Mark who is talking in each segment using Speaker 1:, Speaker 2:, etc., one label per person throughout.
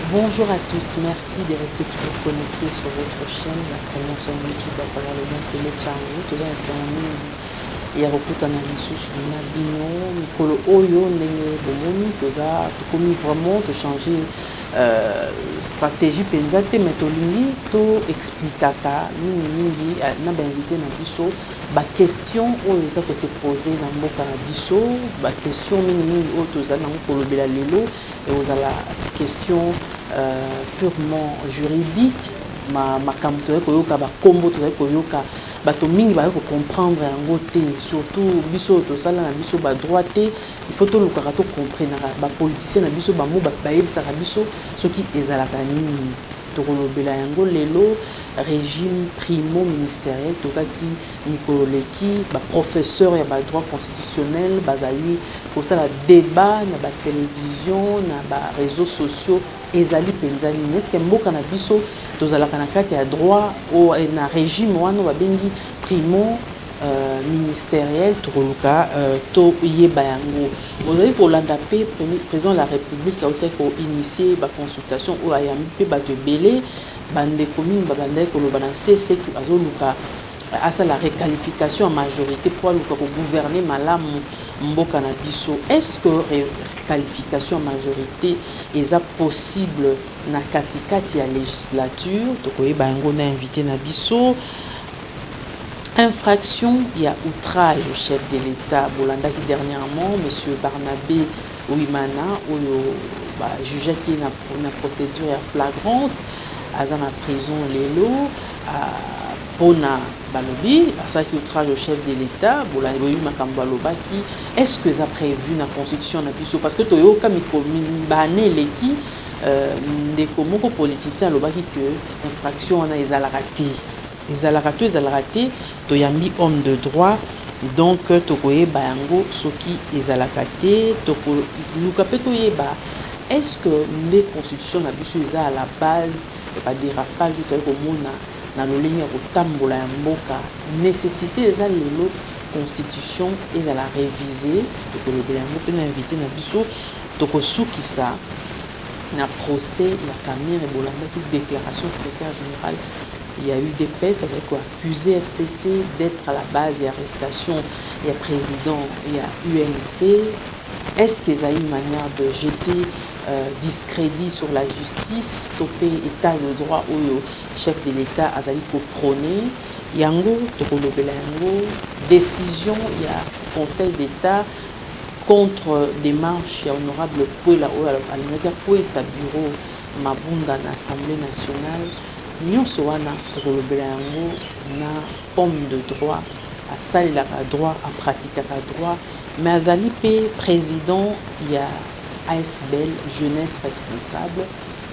Speaker 1: Bonjour à tous, merci de rester toujours connectés sur votre chaîne, la première chaîne YouTube à travers le monde Télé Tchango. Tout ça, c'est un ya kokutana lisusu na bino mikolo oyo ndenge bomoni toza tokomi vraiment tochanger stratégie mpenza te mais tolingi toexplikaka mingimingi na bainvité na biso baquestion oyo eza kose pose na mboka na biso baquestion mingimingi oyo toza nango kolobela lelo ekozala question purement juridique makambo tozali koyoka bakombo tozali koyoka bato mingi ba ko comprendre yango te surtout biso tosala na biso ba droit te il faut to lukaka to comprendre ba politicien na biso ba mo ba yebisaka biso soki ezalaka nini tokolobela yango lelo régime primo ministériel tokaki mikolo leki ba professeur ya ba droit constitutionnel bazali kosala débat na ba télévision na ba réseaux sociaux ezali penza nini est-ce que mboka na biso tozalaka na kati ya droit o na régime wana babengi primo ministériel tokoluka to yeba yango bozali kolanda pe président de la république autai ko initier ba consultation o ayambi pe bato ebele bandeko mingi babandaki koloba na cc azoluka asala requalification en majorité pour aluka kogouverner malamu mboka na biso. Est-ce que qualification majorité est possible na katikati ya législature tokoyeba yango na invité na biso. Infraction ya outrage au chef de l'État bolandaki dernièrement monsieur Barnabé Ouimana oyo ba juge qui na procédure ya flagrance aza na prison lelo pona balobi asaki outrage au chef de l'État bolandaki makambo alobaki est-ce que ça prévu na constitution na biso parce que toyoka mikomi bane leki ndeko moko politicien alobaki que infraction wana ezalaka te ezalaka te toyambi homme de droit donc tokoyeba yango soki ezalaka te tokoluka pe toyeba est-ce que les constitutions na biso eza à la base ba dérapage toyei komona na lolenge ya kotambola ya mboka nécessité eza lelo constitution ezala révisée tokolobela yango mpe na invité na biso tokosukisa na procès ya Camille bolandaki déclaration secrétaire général. Il y a eu des PES avec quoi accuser FCC d'être à la base de l'arrestation. Il y a président, il y a UNC. Est-ce qu'il y a une manière de jeter discrédit sur la justice, stopper état de droit où le chef de l'État a dit pour prôner Yango, Tokolobela Yango, décision, il y a Conseil d'État contre démarche, il y a honorable Pouela Poué sa bureau, Mabunda na Assemblée nationale. Nyonso wana tokolobela yango na homme de droit asalelaka droit apratikaka droit mais azali pe président ya ASBL jeunesse responsable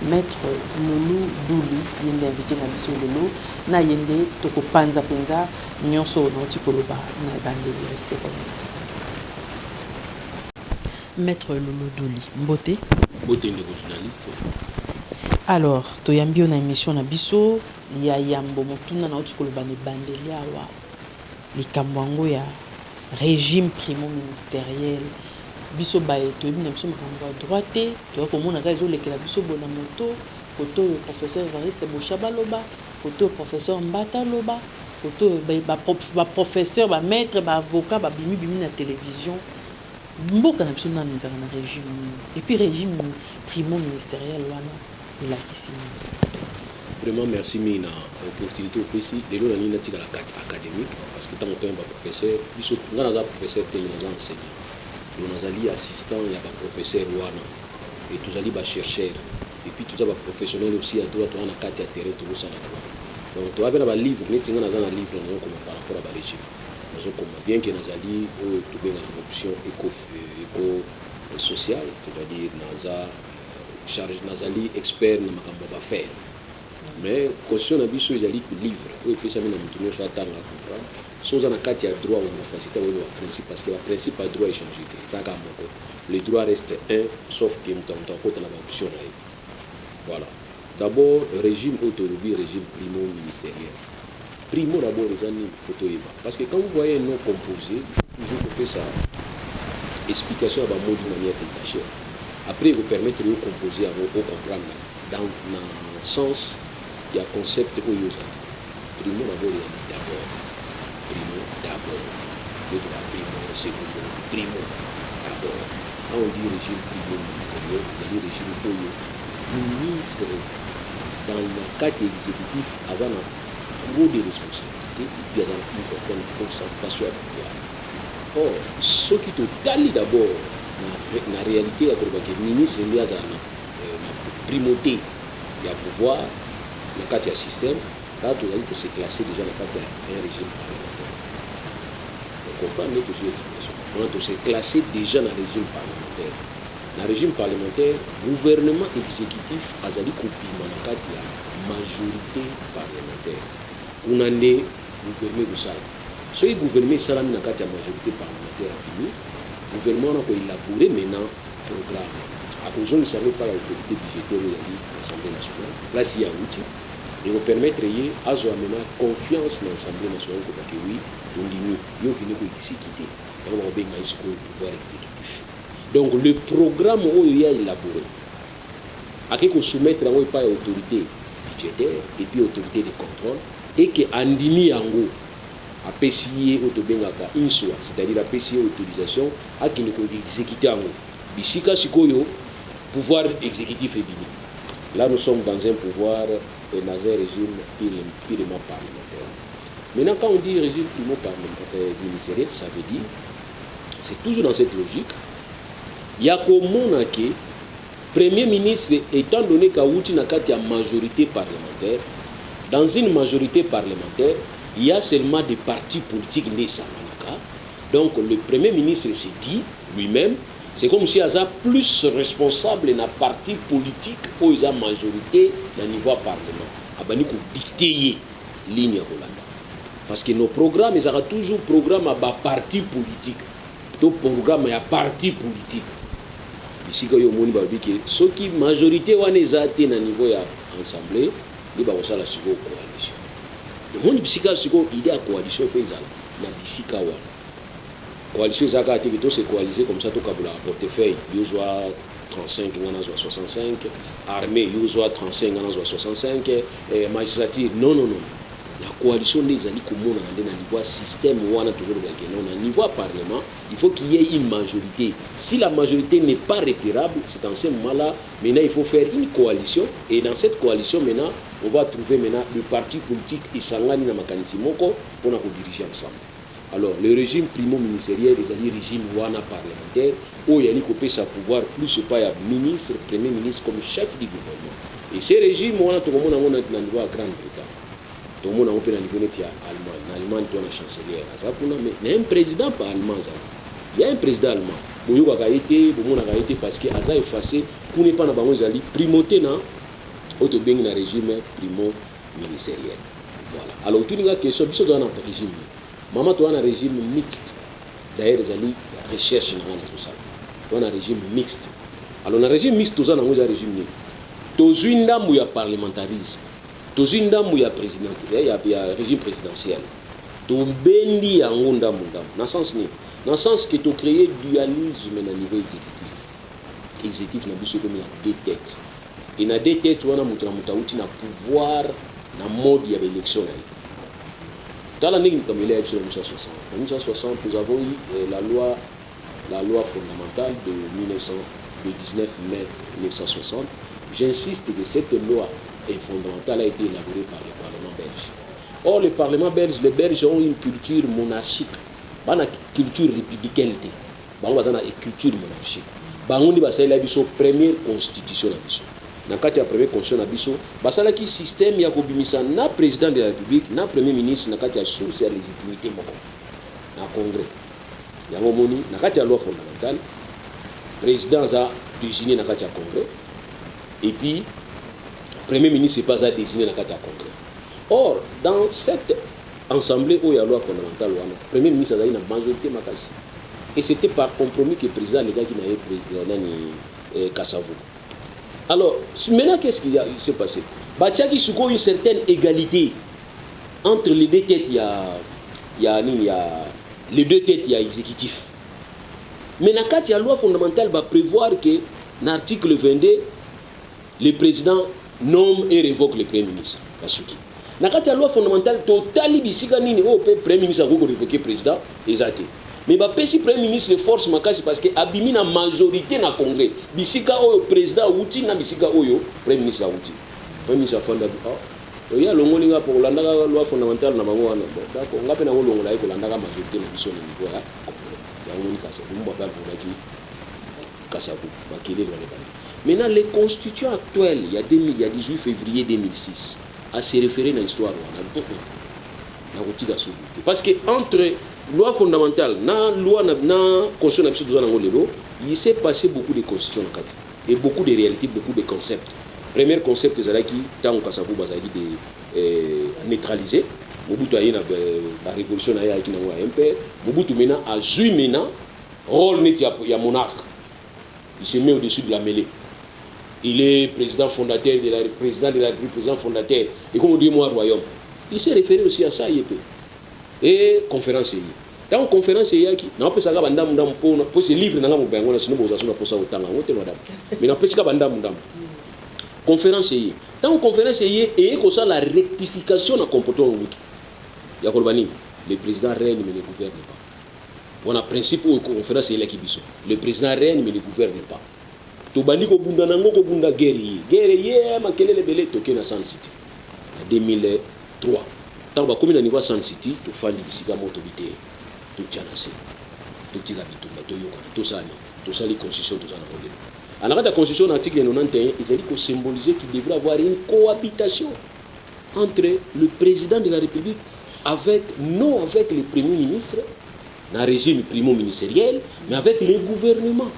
Speaker 1: maître Loulou Douli yende invité na biso lelo na yende tokopanza penza nyonso nauti koloba na bandeli rester comme maître Loulou Douli mbote
Speaker 2: ndeko journaliste.
Speaker 1: Alors, toyambi on a émission na biso ya yambo motuna na uti koloba ne bandeli awa likambo yango ya régime primo ministériel biso baye toyebi na biso makambo ya droite toya komona ka ezolekela biso bona moto koto oyo professeur Evariste Boshaba loba koto oyo professeur Mbata loba koto oyo baprofesseur bamaître baavocat babimi na télévision mboka na biso nani ezaka na régime et puis régime primo ministériel wana
Speaker 2: Vraiment merci mina opportunité aussi de l'eau la tika la académique parce que tant que un professeur biso ngana za professeur te na enseignant nous allons assistant il y a un professeur wana et tous allons ba chercheur et puis tout ça ba professionnel aussi à droit on a carte à terrain tout ça donc tu vas bien ba livre ni tinga na za na livre non comme par rapport à ba régime donc comme bien que nous allons tout bien en option éco social c'est-à-dire naza charge nazali expert na makambo ba faire mais question na biso ezali ku livre ou pesa mina mutu nyonso atanga comprendre soza na kati ya droit ou na facilité ou na principe parce que le principe a droit échanger zaka moko le droit reste un sauf que mutu côté na option là voilà d'abord régime autonomie régime primo ministériel primo d'abord les années photo parce que quand vous voyez un nom composé il faut toujours faire ça explication à ba mot d'une manière détachée. Après, vous permettre de composer à vous comprendre dans le sens il y a concept oyo primo d'abord primo d'abord primo secondo primo d'abord quand on dit régime primo ministériel c'est le régime oyo ministre dans le cadre exécutif azana gros de responsabilité et puis azana une certaine concentration à pouvoir. Or ce qui totali d'abord na réalité ya koba ke ministre ndi azana primauté ya pouvoir na cadre ya système là tout allait se classer déjà dans le cadre d'un régime parlementaire. On comprend mieux que je explication. On doit se classer déjà dans le régime parlementaire. Dans le régime parlementaire, gouvernement exécutif azali kopima na cadre ya majorité parlementaire. On en est gouvernement de ça. Ce qui gouvernement salami na cadre ya majorité parlementaire a fini. Gouvernement a élaboré maintenant programme. À cause de ça, pas l'autorité budgétaire de l'Assemblée nationale. Là, s'il y a un outil, et on permettre à maintenant confiance dans l'Assemblée nationale que oui, on dit nous, il y a quitter. On va bien jusqu'au pouvoir exécutif. Donc le programme où il y a élaboré, à quelque soumettre pas l'autorité budgétaire et puis l'autorité de contrôle, et que Andini Yango a PCI autobengaka une soit, c'est-à-dire la PCI autorisation à qui nous exécuter en haut. Bisika Sikoyo, pouvoir exécutif et bini. Là, nous sommes dans un pouvoir, dans un régime purement parlementaire. Maintenant, quand on dit régime purement parlementaire ministériel, ça veut dire, c'est toujours dans cette logique, il y a comme que Premier ministre, étant donné qu'il y a une majorité parlementaire, dans une majorité parlementaire, il y a seulement des partis politiques nés Samanaka. Donc le Premier ministre s'est dit lui-même, c'est comme si il y a plus responsable dans le parti politique où il y a majorité dans le niveau parlement. Il y a dicter ligne Hollande. Parce que nos programmes, ils ont toujours programme à parti politique. Plutôt programme à parti politique. Ici, il y a ceux qui majorité dans le niveau de l'Assemblée, ils vont faire la coalition. Le monde bisika siko idée à coalition fait ça na bisika wa coalition za ka activité c'est coaliser comme ça to kabula portefeuille yozwa 35 ngana zo 65 armée yozwa 35 ngana zo 65 magistrature non la coalition des ali komona na niveau système wana toujours ba ke non na niveau parlement il faut qu'il y ait une majorité. Si la majorité n'est pas repérable, c'est en ce moment-là maintenant il faut faire une coalition et dans cette coalition maintenant on va trouver maintenant le parti politique et sangani na makanisi moko pour nous diriger ensemble. Alors le régime primo-ministériel les alliés régime wana parlementaire où il y a coupé sa pouvoir plus pas ya ministre, premier ministre comme chef du gouvernement. Et ces régimes wana tout le monde a un niveau à Grande-Bretagne. Tout le monde a un niveau à Allemagne. En Allemagne tu as la chancelière. Mais il y a un président pas allemand. Il y a un président allemand. Il a été parce qu'il a effacé pour ne pas avoir une primauté dans le régime primo-ministériel. Voilà. Alors, tu as une question, tu as un régime. Maman, tu as un régime mixte. D'ailleurs, il y a une recherche dans tout ça. Tu as un régime mixte. Alors, dans le régime mixte, tu as un régime mixte. Tu as une dame où il y a parlementarisme. Tu as une dame où il y a régime présidentiel. Tu as une dame dans le sens dans le sens que tu as créé dualisme au niveau exécutif. Exécutif, il y a deux têtes. Et dans deux têtes, on a un pouvoir dans le mode de l'élection. Dans l'année comme il est en 1960. En 1960, nous avons eu la loi fondamentale de 19 mai 1960. J'insiste que cette loi fondamentale a été élaborée par le Parlement belge. Or, le Parlement belge, les Belges ont une culture monarchique. Une culture républicaine. Une culture monarchique. C'est la première constitution. Dans la première constitution, c'est le système qui a président de la République, le premier ministre, qui a source de légitimité dans le Congrès. Il y a la loi fondamentale, le président a désigné dans le Congrès, et puis le premier ministre n'est pas désigné dans le Congrès. Or, dans cette assemblée où il y a la loi fondamentale, le premier ministre a une majorité. Et c'était par compromis que le président les gars qui n'avait président Kassavou. Alors, maintenant, qu'est-ce qui s'est passé? Bachaki Souko une certaine égalité entre les deux têtes. Il y a les deux têtes, il y a exécutif. Mais dans la loi fondamentale va prévoir que, dans l'article 22, le président nomme et révoque le Premier ministre. Basuki. Dans la loi fondamentale, totali bisika nini o Premier ministre a révoqué le président, exact. Mais si le Premier ministre de force makasi parce que abimi na majorité na Congrès, bisika o président outi na bisika oyo Premier ministre outi. Premier ministre a fondé il y a l'ongolinga pour la loi fondamentale na bango wana. D'accord, on appelle l'ongola ko la majorité na biso na niveau ya ya ngoni kasa. Nous ba pour qui kasabu ba kele le bali. Maintenant les constituants actuels, il y a 18 février 2006 à se référer dans l'histoire parce que entre loi fondamentale na loi na constitution na biso il s'est passé beaucoup de constitutions et beaucoup de réalités, beaucoup de concepts. Premier concept c'est qui tant kasabu bazali de neutraliser Mobutu a eu la révolution a eu un impère. Mobutu maintenant a joué maintenant rôle net ya monarque. Il se met au-dessus de la mêlée. Il est président fondateur de la République, président fondateur. Et comme on dit, moi, royaume. Il s'est référé aussi à ça. Et conférence. Dans conférence, il y a qui n'a pas ça, pour ce livre, n'a pas besoin de pour ça autant. Mais n'a pas ça, conférence. Dans conférence, il y a que la rectification de comportement. Il y a le président règne, mais ne gouverne pas. On a principe où conférence, il y a qui le président règne, mais ne gouverne pas. Tobandi ko bunda nango ko bunda guerre makele lebele toke na Sun City en 2003 tant ba commune niveau Sun City to fandi bisika moto bité to tjanase to tira bitumba to yoka to sali constitution to sana modèle anaka ta constitution article 91 il dit que symboliser qu'il devrait avoir une cohabitation entre le président de la République avec le premier ministre dans régime primo ministériel mais avec le gouvernement.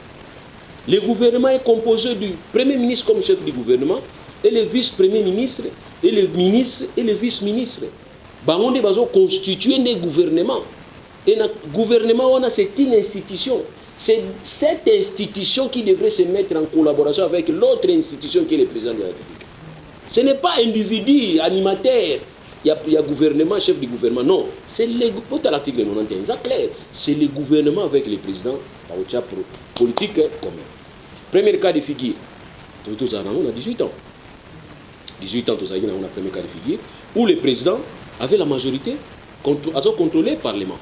Speaker 2: Le gouvernement est composé du Premier ministre comme chef du gouvernement et le vice-premier ministre et le ministre et le vice-ministre. On a constitué un gouvernement. Et le gouvernement, c'est une institution. C'est cette institution qui devrait se mettre en collaboration avec l'autre institution qui est le président de la République. Ce n'est pas individu, animateur. Il y a gouvernement, chef du gouvernement. Non, c'est l'article 91, c'est clair. C'est le gouvernement avec le président politique commun. Premier cas de figure, on a 18 ans. 18 ans, on a un premier cas de figure, où le président avait la majorité, a contrôlé le Parlement.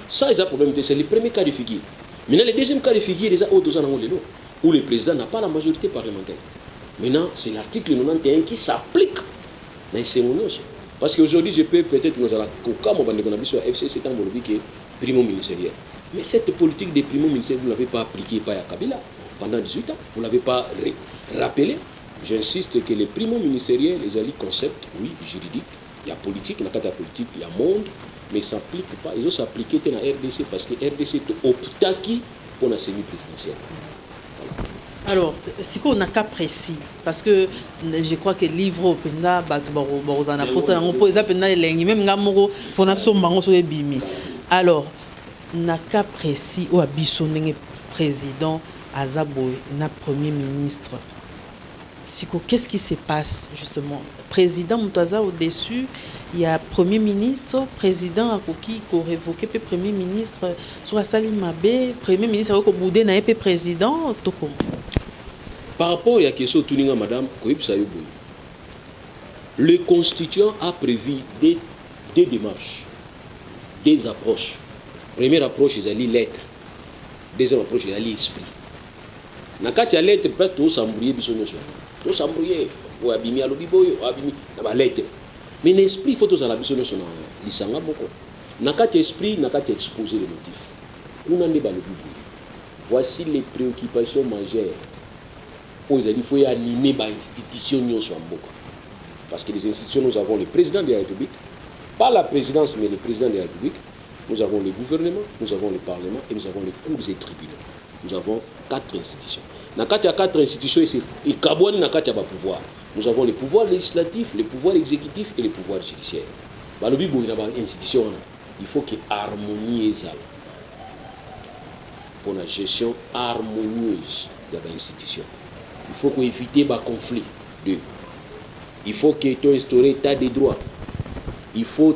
Speaker 2: Ça, c'est un problème, c'est le premier cas de figure. Maintenant, le deuxième cas de figure, où le président n'a pas la majorité parlementaire. Maintenant, c'est l'article 91 qui s'applique dans les cérémonies. Parce qu'aujourd'hui, je peux peut-être nous allons FCC qui est primo ministériel. Mais cette politique des primo ministériels, vous ne l'avez pas appliquée par Kabila pendant 18 ans. Vous ne l'avez pas rappelé. J'insiste que les primo ministériels, les alliés concepts, oui, juridiques, il y a politique, il y a politique, il y a monde, mais ça s'applique pas. Ils ont s'appliqué dans la RDC parce que RDC est optaki pour la semi-présidentielle.
Speaker 1: Alors, si on a un cas précis, parce que je crois que le livre au Penda, alors, na cas précis où Abissonné président Azaboy, na premier ministre. Qu'est-ce qui se passe justement? Président Moutaza au-dessus, il y a premier ministre, président Akoki qui a révoqué le premier ministre, soit Salim Mabé, premier ministre qui a boudé na président.
Speaker 2: Par rapport à la question de madame, le constituant a prévu des démarches, des approches. Première approche, c'est l'être. Deuxième approche, c'est l'esprit. Dans le cas de l'être, presque tout s'embrouiller, tout s'embrouiller. Ou abîmer à l'obiboyo, abîmer dans la lettre. Mais l'esprit, il faut tout ça la biso sur l'isanga boko. Dans le cas de l'esprit, dans le cas d'exposer les motifs. Nous n'en pas l'obiboyo. Voici les préoccupations majeures. Il faut animer les institutions. Parce que les institutions, nous avons le président de la République, pas la présidence, mais le président de la République. Nous avons le gouvernement, nous avons le Parlement et nous avons les cours et tribunaux. Nous avons 4 institutions. Dans le cas de 4 institutions, il pouvoir. Nous avons le pouvoir législatif, le pouvoir exécutif et le pouvoir judiciaire. Il faut qu'il harmonise pour la gestion harmonieuse de l'institution. Il faut qu'on évite les conflits. Il faut qu'il y ait instauré l'état de droit. Il faut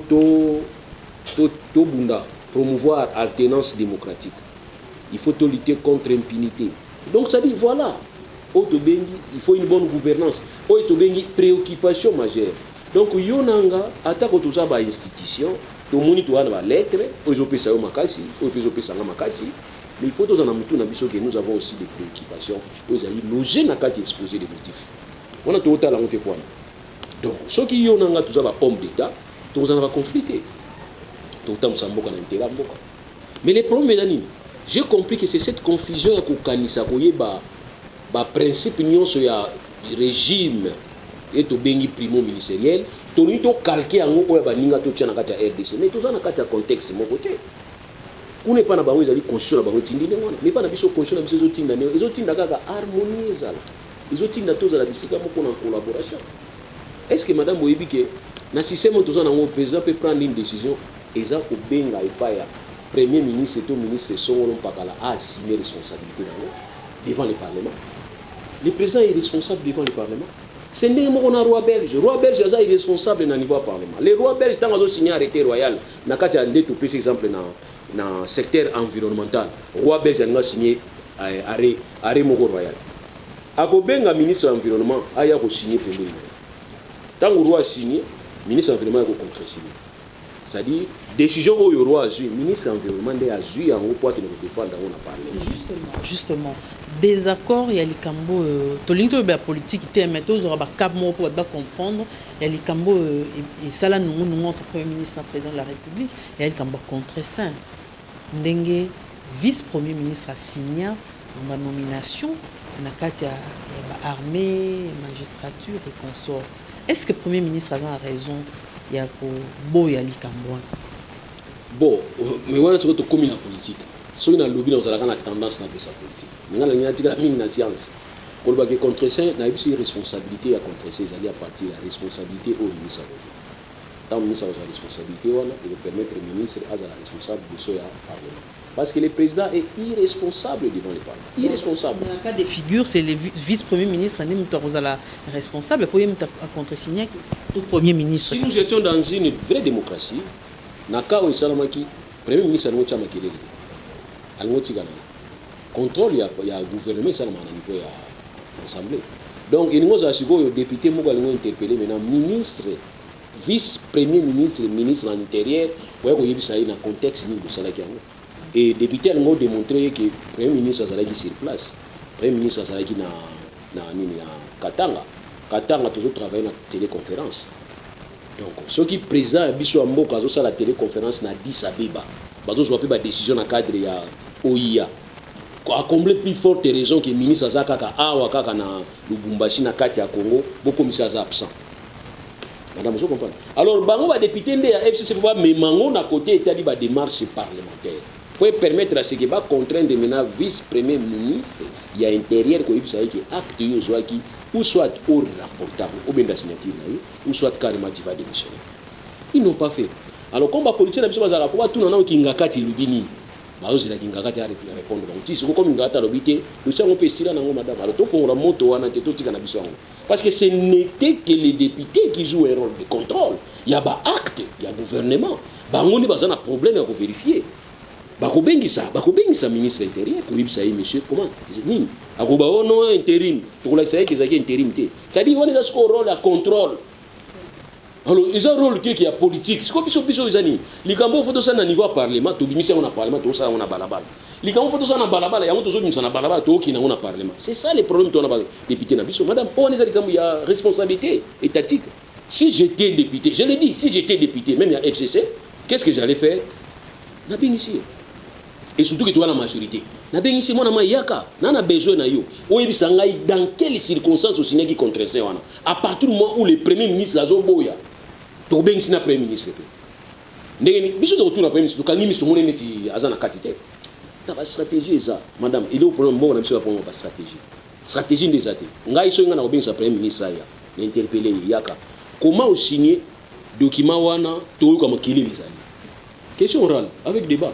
Speaker 2: promouvoir l'alternance démocratique. Il faut lutter contre l'impunité. Donc ça dit, voilà, il faut une bonne gouvernance. Otobengi préoccupation majeure. Donc yonanga atako tout ça ba institution, to moni to ana ba lettre, ozopesa yo makasi, ozopesa nga makasi. Mais il faut tous en amoutou na biso que nous avons aussi des préoccupations. Vous allez loger na kati exposer des motifs. On a tout autant la honte quoi. Donc ceux qui yonanga tout ça ba homme d'état, tous en va confliter. Tout temps samboka na intérêt mboka. Mais les problèmes d'ani, j'ai compris que c'est cette confusion ya kokanisa koye ba principe nyonso ya régime et to bengi primo ministériel to ni to calquer yango oya baninga to tchana kati ya RDC mais to za na kati ya contexte mon côté kune pa na bango ezali constitution na bango tindi ngona mais pa na biso constitution na biso ezotinda ne ezotinda kaka harmonie ezala ezotinda to za la bisika moko na collaboration. Est-ce que madame oyebi ke na système to za na ngo président peut prendre une décision eza ko benga epa ya premier ministre et to ministre songolo mpakala a assumer responsabilité devant le parlement. Le président est responsable devant le parlement. C'est un roi belge. Le roi belge est irresponsable dans le niveau du parlement. Les rois belges, quand ils ont signé l'arrêté royal, dans le exemple dans le secteur environnemental, le roi belge a signé l'arrêt royal. Akobenga ministre de l'environnement a signé le premier. Tant que le roi a signé, le ministre de l'environnement a contre-signé. C'est-à-dire, décision où le roi a eu, le ministre de l'environnement a eu en haut point qu'il ne défendre dans le parlement.
Speaker 1: Justement, désaccord, il y a les cambo, tout le monde politique qui est méthode, on va cap mot pour comprendre. Il y a les cambo et ça là nous montre premier ministre, président de la République. Il y a les cambo contre saint. Ndenge vice-premier ministre a signé une nomination, na kati ya armée, magistrature et consorts. Est-ce que le premier ministre a raison? Il y a boya li cambo.
Speaker 2: Bon, mais voilà ce que tu commis la politique. Si on a lobby dans la tendance à faire sa politique. Maintenant, il y a une science. Pour le contre ça, il y a une responsabilité à contre ça, à partir de la responsabilité au ministre. Tant le ministre a la responsabilité, il va permettre au ministre à la responsable de ce Parlement. Parce que le président est irresponsable devant le Parlement. Irresponsable.
Speaker 1: Dans le cas des figures, c'est le vice-premier ministre qui est la responsable. Pour lui, contre-signer le premier ministre.
Speaker 2: Si nous étions dans une vraie démocratie, dans le cas où le premier ministre a été contrôle, il y a un gouvernement qui est au niveau de l'Assemblée. Donc, il y a un député qui a interpellé maintenant ministre, vice-premier ministre, ministre de l'Intérieur, pour qu'il y ait un contexte de ça. Et le député a démontré que le premier ministre est sur place. Le premier ministre est à Katanga. Katanga a toujours travaillé dans la téléconférence. Donc, ceux qui présentent la téléconférence dans 10 Abeba, ils ont pris une décision dans le cadre de OIA. À combler plus forte raison que le ministre Azakaka Awakaka na Lubumbashi na Katia Congo, beaucoup de ministres sont absents. Madame, vous comprenez? Alors, bango va député de la FCC pour mais mango na côté état di ba démarche parlementaire. Pour permettre à ce que va contraindre maintenant vice-premier ministre, il y a intérieur ko yibisa ki acte yo zwaki ou soit au rapportable ou bien la signature ou soit carrément tu vas démissionner. Ils n'ont pas fait. Alors, comme la politique na biso bazala faut tout na ki ngakati lubini. Baozi la kingakati à répondre donc si c'est comme ngata lobité le sang on peut estirer nango madame alors to fond la moto wana te to tika na biso parce que ce n'était que les députés qui jouent un rôle de contrôle. Il y a ba acte, il y a gouvernement bango ni bazana problème à vérifier bakobengisa ministre intérieur ko yibisa yi monsieur comment nini akoba ono intérim to la sai que ça intérim té ça dit on est ce rôle à contrôle. Alors, ils ont un rôle qui est politique. C'est comme si ils ont dit, les Gambo font ça au niveau du Parlement, tout le monde a Parlement, tout ça on a balabal. Les Gambo font ça dans balabal, il y a toujours mis ça dans balabal, tout qui n'a pas Parlement. C'est ça les problèmes qu'on a député Nabiso. Madame, pour les il y a responsabilité étatique. Si j'étais député, je l'ai dit, si j'étais député, même il y a FCC, qu'est-ce que j'allais faire? N'a bien ici. Et surtout que tu as la majorité. N'a bien ici, moi, n'a pas besoin de yo. Dans quelles circonstances aussi qui contre ça? À partir du moment où le premier ministre a Zoboya, tu as bien ici le premier ministre. Ndenge biso de retour na premier ministre, quand ministre mon neti azana quantité. Ta stratégie ça, madame, il est au problème bon na biso pour la stratégie. Stratégie des athées. Ngai so ngana obengisa premier ministre ya, interpeller yaka. Comment signer document wana to ko makili bizali. Question orale avec débat.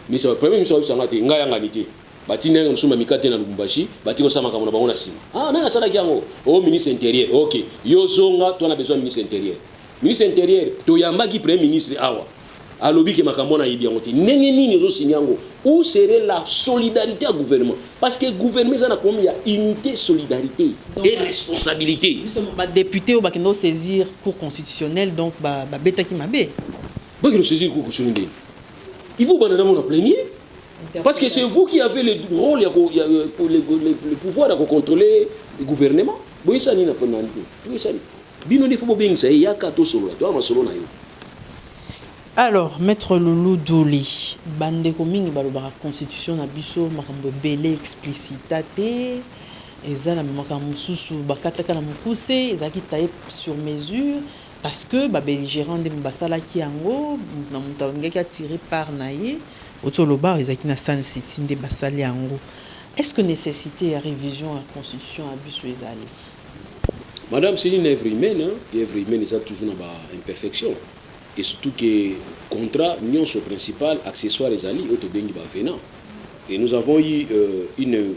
Speaker 2: Mais c'est le premier ministre qui a dit ngai yanga nité. Batina ngusuma mikate na Lubumbashi, batiko sama kama na bango sima. Ah na sala kiango. Oh ministre intérieur. OK. Yo zonga to na besoin ministre intérieur. Ministre intérieur to yamba ki premier ministre awa. alobi ke makambo na yebi yango te ndenge nini ozosigner yango où serait la solidarité à gouvernement parce que gouvernement eza na komi ya unité solidarité donc, et responsabilité
Speaker 1: justement député au bakendo saisir cour constitutionnelle donc betaki mabe
Speaker 2: bakendo saisir cour constitutionnelle il faut banana mon plénier parce que c'est vous qui avez le rôle pour le pouvoir de contrôler le gouvernement boy ça ni na pendant tout ça bino ne faut pas bien ça ya ka to solo to ma solo na yo.
Speaker 1: Alors, Maître Loulou Douli, bande mingi balobaka constitution na biso makambo belé explicitate ezala makambo susu bakataka na mukuse ezaki taillé sur mesure parce que ba belligérant de mbasala ki yango na mutalonga ki a tiré par naie otoloba ezaki na San City de basali yango. Est-ce que nécessité à révision à constitution à biso ezali?
Speaker 2: Madame, c'est une œuvre humaine, hein? Et œuvre humaine ça toujours na ba imperfection. Et surtout que contrat union sur principal accessoire les alliés au Tobengi venant. Et nous avons eu une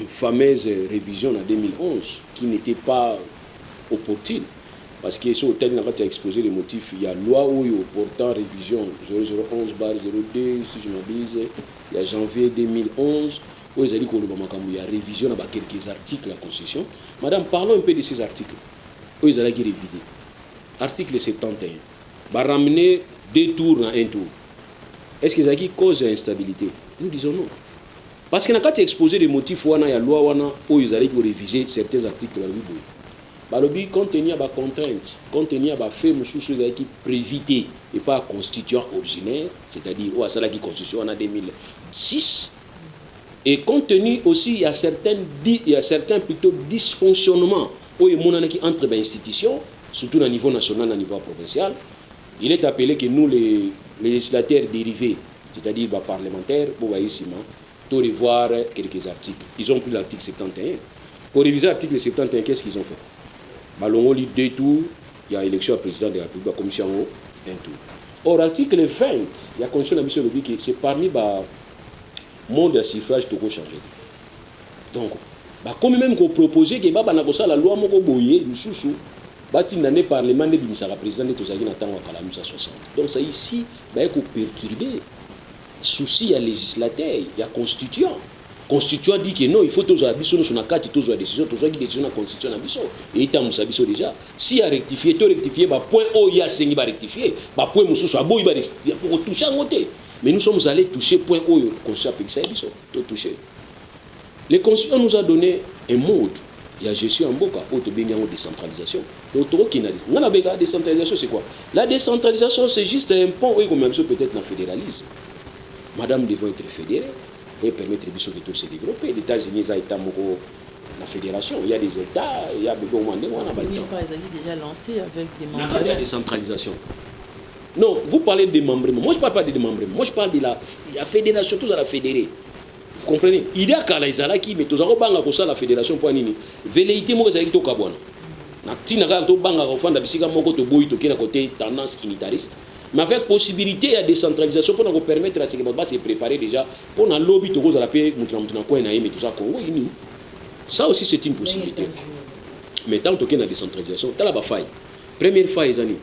Speaker 2: fameuse révision en 2011 qui n'était pas opportune parce que ce hôtel n'a pas exposé les motifs. Il y a loi où portant révision 0011/02 si je m'abuse, il y a janvier 2011 où ils ont dit qu'il y a révision dans quelques articles de la Constitution. Madame, parlons un peu de ces articles où ils ont révisé. Article 71. Va ramener 2 tours dans un tour. Est-ce que ça cause instabilité? Nous disons non. Parce qu'il n'a qu'à exposer les motifs où il y a loi où ils allaient réviser certains articles de la loi. Balobi compte tenu à contrainte, compte tenu à fait monsieur qui prévité et pas constituant originaire, c'est-à-dire où ça qui constitution en 2006. Et compte tenu aussi il y a certains plutôt dysfonctionnements où il y a qui entre les institutions, surtout au niveau national, au niveau provincial. Il est appelé que nous, les législateurs dérivés, c'est-à-dire les parlementaires, pour revoir quelques articles. Ils ont pris l'article 71. Pour réviser l'article 71, qu'est-ce qu'ils ont fait? Balongo lit 2 tours, il y a élection à président de la République, la commission 1 tour. Or, l'article 20, il y a condition de la mission de que c'est parmi le monde de suffrage qui a changé. Donc, comme même qu'on proposait que la loi moko boye, le chouchou, le parlement ne bimisa la président de Tozagi na tango kala 1960. Donc ça ici, il faut perturber. Souci à législateur, il y a constituant. Constituant dit que non, il faut tous abisso nous sur la carte, tous les décisions, tous les décisions de constitution abisso. Et il y a abisso déjà. Si il y a rectifié, tu rectifié, bah point O il y a 5 va rectifier, bah point moussou soit beau il va rectifier pour toucher en côté. Mais nous sommes allés toucher point O constitution avec ça abisso, tout toucher. Le constituant nous a donné un mode. Il y a gestion en boca, autre bien décentralisation. Donc, la décentralisation, c'est quoi? La décentralisation, c'est juste un pont, oui, comme même peut-être dans le fédéralisme. Madame devrait être fédérée, et permettre de tout se développer. Les États-Unis, la fédération, il y a des États, il y a des gouvernements.
Speaker 1: Déjà lancé avec des membres.
Speaker 2: La décentralisation. Non, vous parlez de démembrement. Moi, je ne parle pas de démembrement. Moi, je parle de la fédération, tous à la fédérer. Vous comprenez? Il y a qu'à qui mais tous à la fédération pour nini. Velléité moi c'est to kabwana. Na tina ka to banga ko fanda bisika moko to boyi to kena côté tendance unitariste. Mais avec possibilité à décentralisation pour nous permettre à ce que va se préparer déjà pour na lobby to cause la paix mutna ko na yeme tout ça Congo ini. Ça aussi c'est une possibilité. Mais tant que na décentralisation, ta la ba faille. Première faille zani.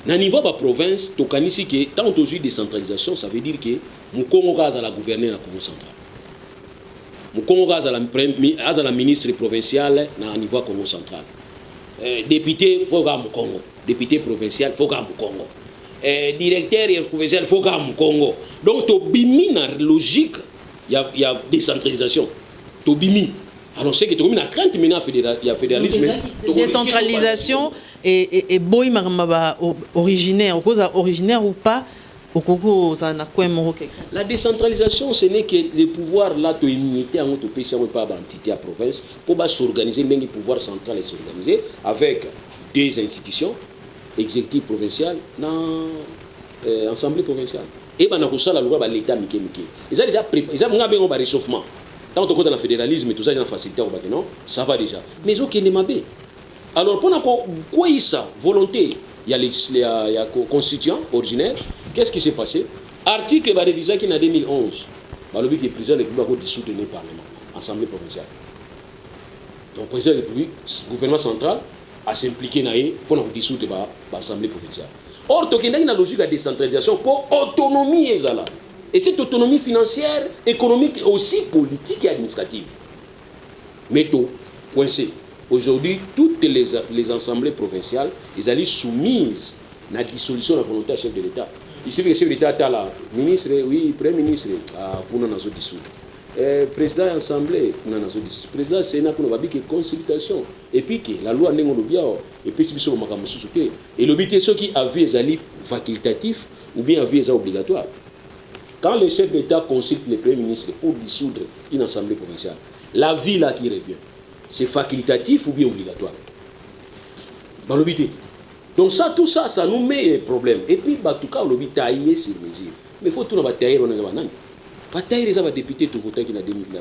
Speaker 2: Na niveau ba province to kanisi que tant aujourd'hui décentralisation, ça veut dire que mu Congo gaza la gouverner na Congo central. Congo à la ministre provinciale à niveau Congo central. Député, il faut que Congo. Député provincial, il faut que Congo. Directeur provincial, il faut que Congo. Donc, tu bimi dans la logique, il y a décentralisation. Tu bimi. Alors, c'est que tu as 30 minutes, il y a fédéralisme.
Speaker 1: Décentralisation et boy originaire, originaire ou pas.
Speaker 2: La décentralisation, ce n'est que le pouvoir là, tu immunité en autre pays, pas d'entité à province, pour s'organiser, même le pouvoir central est s'organiser avec des institutions, exécutif provincial, assemblée provinciale. Et ben on la loi l'État Mickey. Ils ont déjà préparé, ils ont un réchauffement. Tant que dans le fédéralisme et tout ça, ils ont facilité non, ça va déjà. Mais ok, n'est pas bien. Alors pour quoi ça, volonté. Il y a constituant originaire. Qu'est-ce qui s'est passé? Article va réviser qui en 2011. Le but est président de la République dissout le Parlement, Assemblée provinciale. Donc le président de la République, le gouvernement central, a s'impliqué pour dissoudre l'Assemblée provinciale. Or, il y a une logique de décentralisation pour autonomie. Et cette autonomie financière, économique, aussi politique et administrative. Mais tout, coincé. Aujourd'hui, toutes les assemblées provinciales, elles allaient soumises à la dissolution de la volonté du chef de l'État. Il suffit que le chef de l'État est là, ministre, oui, premier ministre, pour nous dissoudre. Président de l'Assemblée, président du Sénat, pour nous avoir une consultation. Et puis, la loi n'est pas bien, et puis, c'est ce et le but est ceux qui avaient des facultatifs ou bien avaient des obligatoires. Quand le chef d'État consulte le premier ministre pour dissoudre une assemblée provinciale, la vie là qui revient, c'est facultatif ou bien obligatoire. Dans le but. Donc ça, tout ça, ça nous met un problème. Et puis, en tout cas, on a taillé sur mesure. Mais il faut tout le monde tailler. Pas tailler les députés tout voter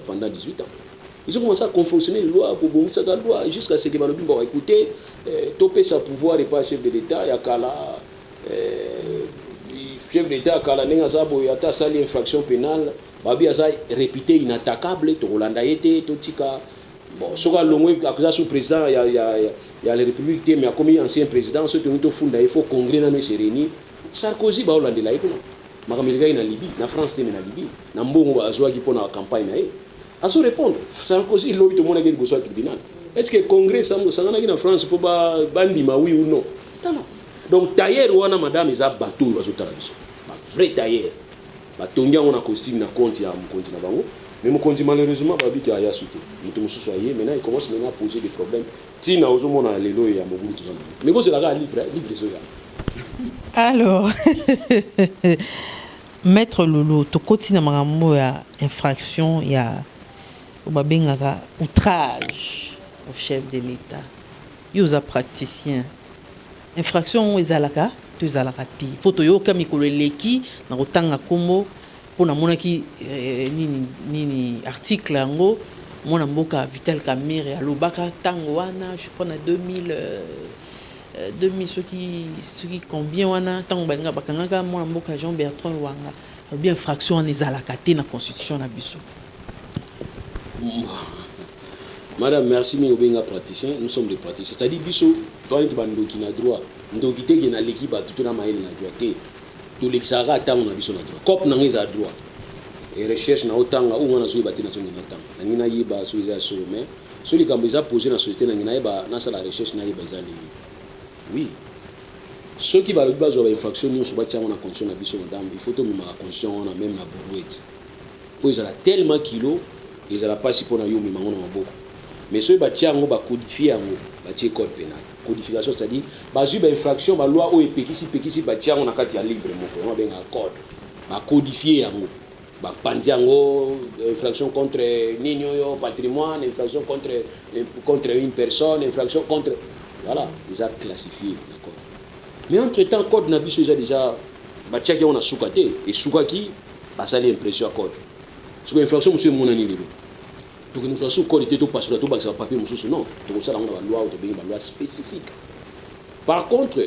Speaker 2: pendant 18 ans. Ils ont commencé à confectionner les lois pour bon ça la loi jusqu'à ce que Balobi bon écoutez, topé sa pouvoir et pas chef de l'État, il y a kala chef d'État kala nenga zabo yata sali infraction pénale, babi aza réputé inattaquable, to Rolanda été to tika bon soka longwe après sous président il y a la République mais comme ancien président ce to funda il faut congrès na se réunir Sarkozy ba Hollande la iko makamilika na Libye na France na Libye na mbongo azwa ki pona campagne na à se répondre Sarkozy il tout le monde a gagné au tribunal est-ce que congrès ça en France pour bandima oui ou non donc tailleur wana madame eza bateau bazotala biso ba vrai tailleur batongia on a costume na compte ya mkonti na bango mais mkonti malheureusement babiki aya souté mutu mususu aye maintenant il commence maintenant à poser des problèmes tina ozomona lelo ya mobulu tozana mais ko c'est la livre zo ya
Speaker 1: alors maître Lolo to kotina makambo ya infraction ya babengaka outrage au chef de l'État yoza praticien infraction ezalaka to ezalaka ti po toyoka mikolo eleki na kotanga kombo pona monaki nini article yango mona mboka Vital Kamerhe alobaka tango wana je crois na 2000 ceux qui combien wana tango balinga bakangaka mona mboka Jean Bertrand Luanga bien infraction en ezalaka te na constitution na biso.
Speaker 2: Madame, merci, mais nous sommes praticiens, nous sommes des praticiens. C'est-à-dire, biso, toi, tu vas nous qui n'a droit. Nous qui t'es dans l'équipe, tout le monde a droit. Tout l'exara a tant on a biso na droit. Cop n'a pas droit. Et recherche n'a autant où on a joué bâti nation n'a tant. N'a pas yéba sur les assos mais celui qui a besoin poser dans la société n'a pas n'a pas la recherche n'a pas besoin de oui. Ceux qui veulent pas jouer infraction nous sur bâti on a condition na biso madame il faut tout même la condition on a même la brouette. Pour ils ont tellement kilo ils ont pas si pour na yo mais mango na maboko. Mais ceux qui ont codifié le code pénal. Codification, c'est-à-dire, ils ont infraction, la loi ou pékisi, on a un livre, on a un code. Codifié, infraction contre le patrimoine, infraction contre une personne, infraction contre. Voilà, ils ont classifié. Mais entre-temps, le code n'a pas déjà. On a soukaté, et soukaki, ça a l'impression code. Sur l'infraction, monsieur Monani. Donc nous avons qualité de passeport, tout ça papier monsieur non. Donc ça on a une loi spécifique. Par contre,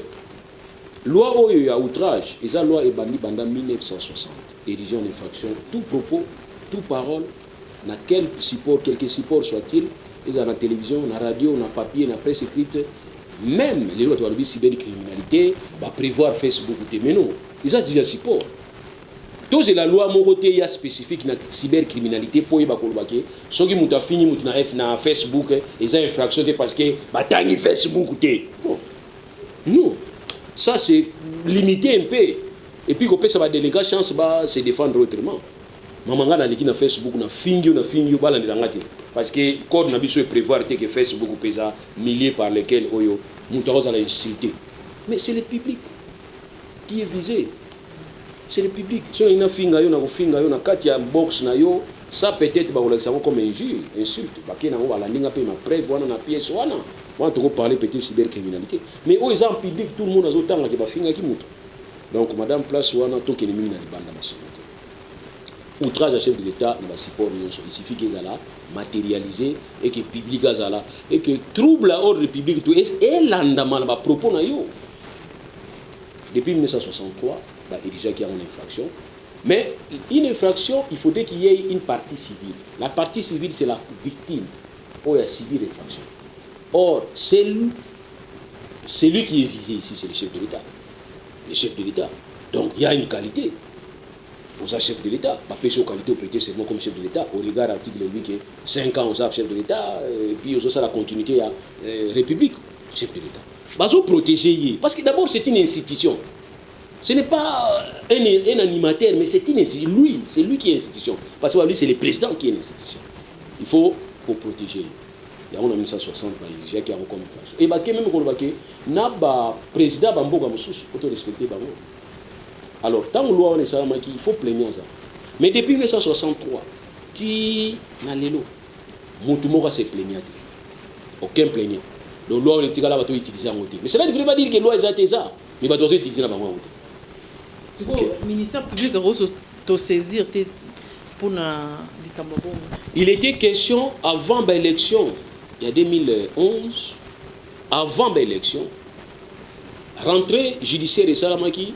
Speaker 2: loi où il y a outrage, et ça loi est bannie pendant 1960. Érigée en infraction, tout propos, toute parole, dans quel support, quelques supports soit-il, ils ont la télévision, la radio, la papier, la presse écrite, même les lois de la cybercriminalité, va prévoir Facebook mais non, ils ont déjà support. Donc c'est la loi mon côté ya spécifique na cybercriminalité pour yeba kolobake soki muta fini mutu na Facebook et ça infraction parce que batangi Facebook té non ça c'est limité un peu et puis qu'on peut ça va déléguer chance ba se défendre autrement mamanga na liki na Facebook na fingi bala ndanga té parce que code na biso prévoir que Facebook pesa milliers par lesquels oyo muta oza la insulter mais c'est le public qui est visé. C'est le public. Si on a finga yo na kati ya box na yo, ça peut-être ba kolakisa comme injure, insulte. Ba ke na ba landinga pe na preuve wana na pièce wana. On va parler peut-être cybercriminalité. Mais aux gens public tout le monde azotanga ke ba finga ki mutu. Donc madame place wana to ke ni na libanda ba santé. Outrage à chef de l'État na ba support nyonso. Il suffit qu'ils ala matérialiser et que public azala et que trouble à ordre public tout et landama ba propos na yo. Depuis 1963 érigé qui a une infraction. Mais une infraction, il faudrait qu'il y ait une partie civile. La partie civile, c'est la victime. Or, il y a civil infraction. Or, celui qui est visé ici, c'est le chef de l'État. le chef de l'État. Donc il y a une qualité. Vous êtes chef de l'État. Pas plus qualité au prêter seulement comme chef de l'État. Au regard de l'article 8, que 5 ans, vous êtes chef de l'État, et puis vous avez la continuité à la République, chef de l'État. Vous protéger. Parce que d'abord, c'est une institution. Ce n'est pas un animateur, mais c'est une institution. Lui, c'est lui qui est institution. Parce que lui, c'est le président qui est l'institution. Il faut protéger. Il y a 1960, il y a encore une fois. Et même quand on le président Bamboga Moussous, il faut respecter Bamboga. Alors, tant que loi il faut plaigner ça. Mais depuis 1963, ti na lelo, Moutumoka s'est plaigné. Aucun plaignant. Donc, loi on est là, on utiliser en côté. Mais cela ne veut pas dire que loi est ça, mais on doit utiliser la banque.
Speaker 1: Le ministère public a saisir pour
Speaker 2: il était question avant l'élection, il y a 2011, avant l'élection, rentrée judiciaire de Salamaki,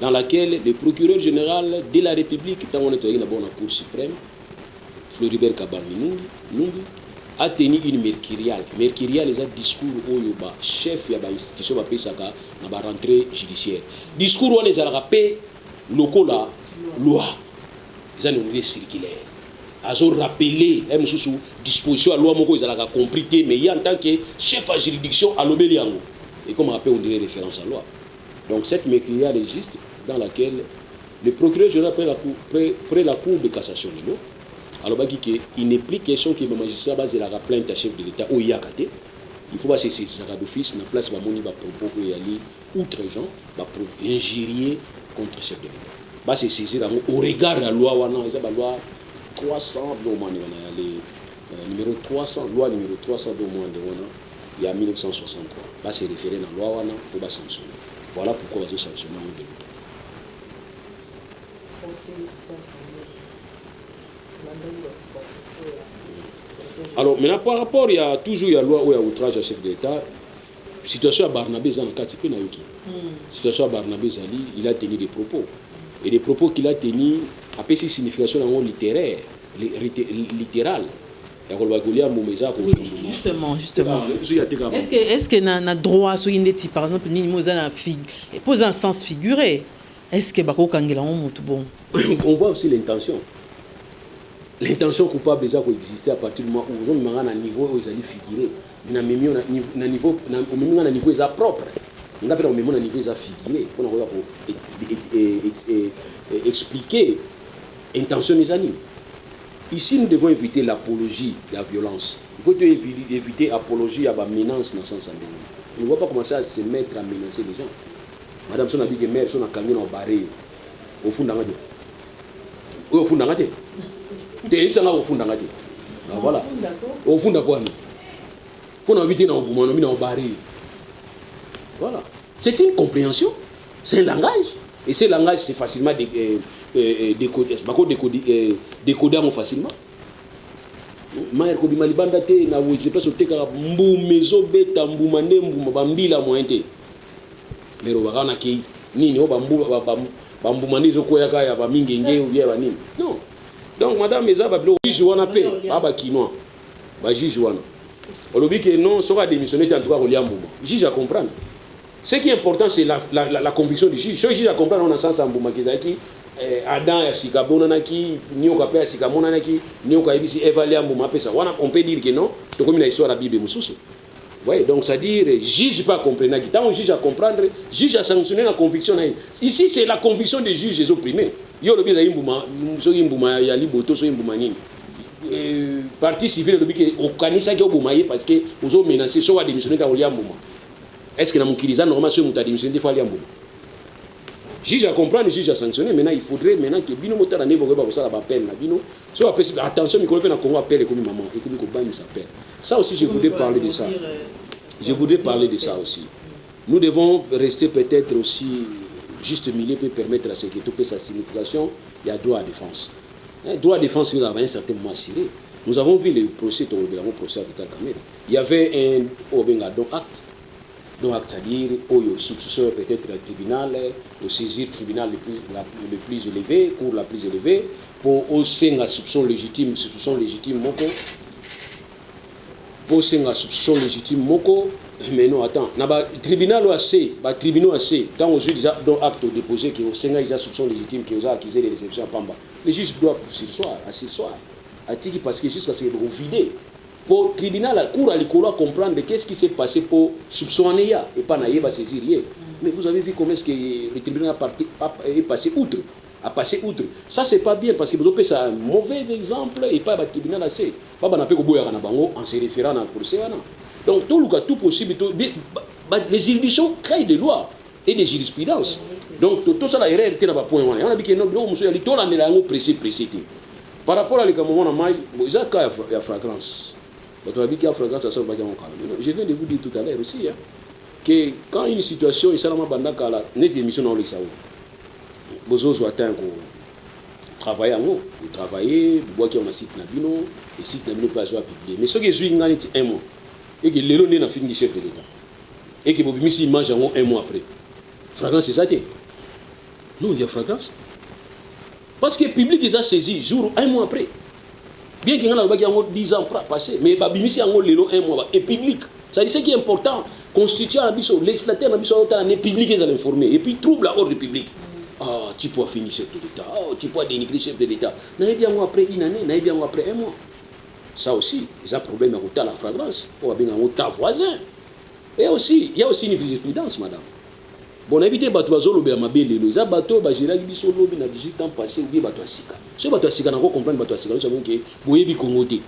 Speaker 2: dans laquelle le procureur général de la République, tant qu'on est dans la Cour suprême, Floribert Kabangi Nungi, a tenu une mercuriale. Mercuriale, c'est un discours où il y a chef de l'institution qui a la rentrée judiciaire. Discours où il y a la locaux la loi. Ils ont une circulaire. Ils ont rappelé la disposition à la loi, ils ont compris, mais il y a en tant que chef de juridiction à l'Obéliango. Et comme on rappelle, on dirait référence à la loi. Donc cette mercuriale existe dans laquelle le procureur général près la Cour de cassation de l'eau. Alors il n'est plus question que le magistrat base la plainte à chef de l'État au Yakate. Il faut pas se saisir d'office, na place ba moni ba propos que yali outre gens, ba pour injurier contre chef de l'État. Ba se saisir au regard de la loi wana, ça ba loi 300 do mani wana yali numéro 300, loi numéro 300 do mani wana, il y a 1963. Ba se référer dans loi wana pour ba sanctionner. Voilà pourquoi on va sanctionner de l'État. Alors, maintenant, par rapport, il y a toujours la loi où il y a outrage à chef de l'État. Situation à Barnabé Zan, situation à Barnabé Zali, il a tenu des propos. Et les propos qu'il a tenus, après ces significations littéraires, littérales.
Speaker 1: Oui, justement. Est-ce que na droit sur une par exemple ni mozana fig et pose un sens figuré. Est-ce que bako kangela on bon.
Speaker 2: On voit aussi l'intention. L'intention coupable déjà exister à partir du moment où on a un niveau où ils allaient figurer. Mais na niveau na niveau est propre. On a un niveau figuré pour expliquer intention des animaux. Ici, nous devons éviter l'apologie de la violence. Il faut éviter l'apologie de la menace dans le sens de on ne va pas commencer à se mettre à menacer les gens. Madame, si on a dit que mère, si on a camion en barré, au fond d'angate. Au fond d'angate. Voilà. Au fond d'angate. Pour éviter dans le barré. Voilà. C'est une compréhension. C'est un langage. Et ce langage, c'est facilement décoder facilement. Maire ko bima libanda te na je place oteka mbu mezo beta mbu manembu mabambila moente. Mero bakana ki nini o bambu manizo ko yaka ya ba mingenge ou ya ba nini. Non. Donc madame ezaba bilo juge wana pe aba kinoa. Ba juge wana. Olobi que non sera démissionner en tout cas Rolia Mbuma. Juge à comprendre. Ce qui est important, c'est la conviction du juge. Le juge a compris dans le sens où Mboumakizaki, Adam et Sikabonanaki, Nyoka et Sikamonanaki, Nyoka et Evalia Mboumapesa. On peut dire que non, c'est comme une histoire de la Bible Moussous. Oui, donc ça dit, le juge pas comprendre. Tant que le juge a comprendre, le juge a sanctionné la conviction. Ici, c'est la conviction des juges les opprimés. Il y a le bien Mbouma, il y a Liboto, il y a Mboumanine. Parti civil, au Kanisa qui est au Boumaye parce que vous avez menacé, soit à démissionner dans Rolia Mbouma. Est-ce que la Moukiriza, normalement, si on a démissionné, il faut aller en bout. Le juge a compris, le juge a sanctionné. Maintenant, il faudrait que Bino Mota n'a pas peine. Attention, il faut qu'on appelle comme maman et qu'on bagne sa peine. Ça aussi, je voudrais parler de ça. Je voudrais parler de ça aussi. Nous devons rester peut-être aussi juste milieu pour permettre à ce que tout sa signification, il y a droit à défense. Droit à défense, nous avons un certain moment assuré. Nous avons vu le procès de Vital Kamel. Il y avait un acte. Donc, c'est-à-dire, au successeur peut-être le tribunal, au saisir le tribunal le plus élevé, cour la plus élevée, pour aussi un soupçon légitime moko, pour aussi un soupçon légitime moko, Mais non, attends. Le tribunal AC, tribunal AC, tant aux juges ont acte déposé qui au Sénat ils ont soupçon légitime qui ont accusé les réceptions à Pamba. Les juges doivent s'asseoir, parce que jusqu'à ce qu'ils soient vidés. Pour le tribunal, la cour à l'école comprendre qu'est-ce qui s'est passé pour soupçonner et pas naïe saisir. Mais vous avez vu comment est-ce que le tribunal est passé outre. Ça, c'est pas bien parce que vous avez ça un mauvais exemple et pas le tribunal assez. Pas en se référant à la procès. Donc, tout possible, les juridictions créent des lois et des jurisprudences. Donc, tout ça, la erreur était dans le point. On a dit que nous avons précis. Par rapport à l'écamon, il y a un cas de fragrance. Je viens de vous dire tout à l'heure aussi que quand une situation est seulement bandaka la net émission dans le Sao, vous atteint travailler en haut, vous travaillez, vous voyez qu'on a site Nabino, et site Nabino pas à publier. Mais ce que je suis un mois, et que l'élo n'est pas fini du chef de l'État, et que vous avez mange un mois après. Fragrance, c'est ça? Non, il y a fragrance. Parce que le public les a saisi un mois après. Bien qu'il y ait 10 ans passés, mais il y a un mois et public. Ça dit ce qui est important. Constituant un législateur, un public qui est informé. Et puis trouble l'ordre public. Ah, tu peux finir chef de l'État. Oh, tu peux dénigrer chef de l'État. N'a bien après une année, n'a bien après un mois. Ça aussi, il y a un problème à la fragrance. On va bien ta voisin. Et aussi, il y a aussi une jurisprudence, madame. Bon, évitez bateau zolo ma belle les bateaux bagera qui sont lobby na 18 ans passé ou bien bateau sika. Ce bateau sika na ko comprendre bateau sika, nous savons que boyebi kongote.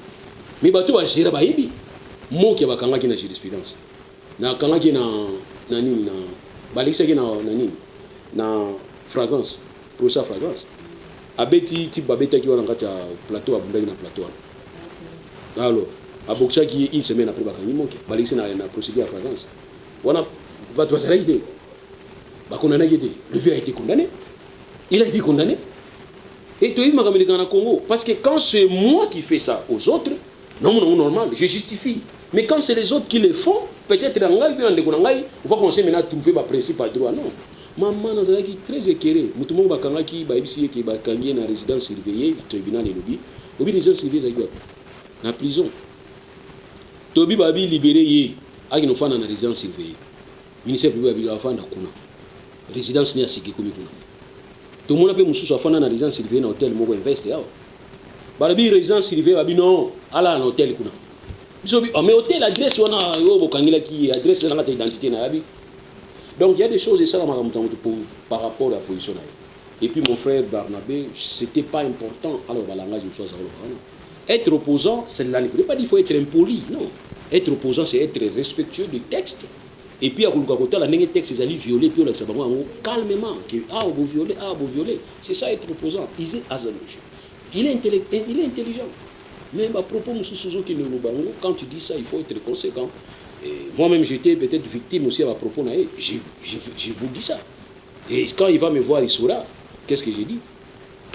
Speaker 2: Mais bateau bagera ba yebi. Mo ki bakanga ki na jurisprudence. Na kanga ki na nani na balisa ki na nani na fragrance, procès fragrance. Abeti type babeta ki wana ngata plateau abundaki na plateau. Alors, aboksa ki une semaine après bakangi moke. Balisa na procédure à fragrance. Wana bateau bagera idée. Le vieux a été condamné. Il a été condamné. Et tu es Congo. Parce que quand c'est moi qui fais ça aux autres, non, normal, je justifie. Mais quand c'est les autres qui le font, peut-être on va commencer maintenant à trouver le principe à droit. Non. Maman, nous avons très éclairé. Nous avons dit que nous avons une résidence surveillée, le tribunal et lobby. Lobby résidence surveillée, dans la prison. Tobi Babi libéré, il y a une résidence surveillée. Le ministère public a dit que résidence ni asiki comme tout le monde peut mususu afana na résidence surveillée na hôtel moko invest yao barabi résidence surveillée babi non ala na hôtel kuna biso bi mais hôtel adresse wana yo bokangila ki adresse na ta identité na yabi. Donc il y a des choses et ça par rapport à la position là. Et puis mon frère Barnabé, c'était pas important alors la langage de chose être opposant c'est là il ne faut pas dire qu'il faut être impoli, non. Être opposant c'est être respectueux du texte. Et puis à Koulgakota, la texte, ils allaient violer, puis on a calmement, vous violer. C'est ça être opposant. Il est intelligent. Mais à propos de quand tu dis ça, il faut être conséquent. Moi-même, j'étais peut-être victime aussi à propos. Je vous dis ça. Et quand il va me voir, il saura. Qu'est-ce que j'ai dit?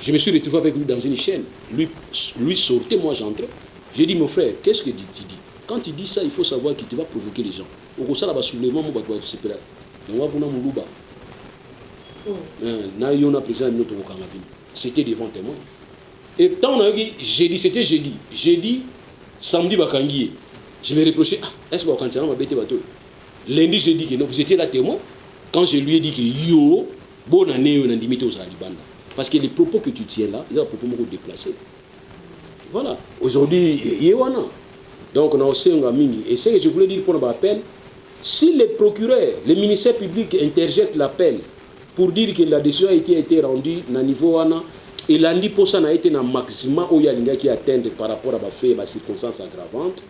Speaker 2: Je me suis retrouvé avec lui dans une chaîne. Lui sortait, moi j'entrais. J'ai dit, mon frère, qu'est-ce que tu dis? Quand tu dis ça, il faut savoir qu'il te va provoquer les gens. Au ça, là-bas, soulèvement, on va se faire. C'était devant témoin. Et quand on a dit jeudi, c'était jeudi. Jeudi, samedi, bakangié. Je me reprochais, est-ce que vous avez ma bête bateau? Lundi, j'ai dit que non, vous étiez là témoin. Quand je lui ai dit que yo, bonne année, on a limité aux Alibanda. Parce que les propos que tu tiens là, ils ont des propos beaucoup déplacés. Voilà. Aujourd'hui, Yewana. Donc, on a aussi un ami. Et ce que je voulais dire pour l'appel, si les procureurs, les ministères publics interjettent l'appel pour dire que la décision a été rendue à niveau ANA, et l'andi pour ça a été un maximum où il y a des gens qui attendent par rapport à ma fait et circonstances aggravantes,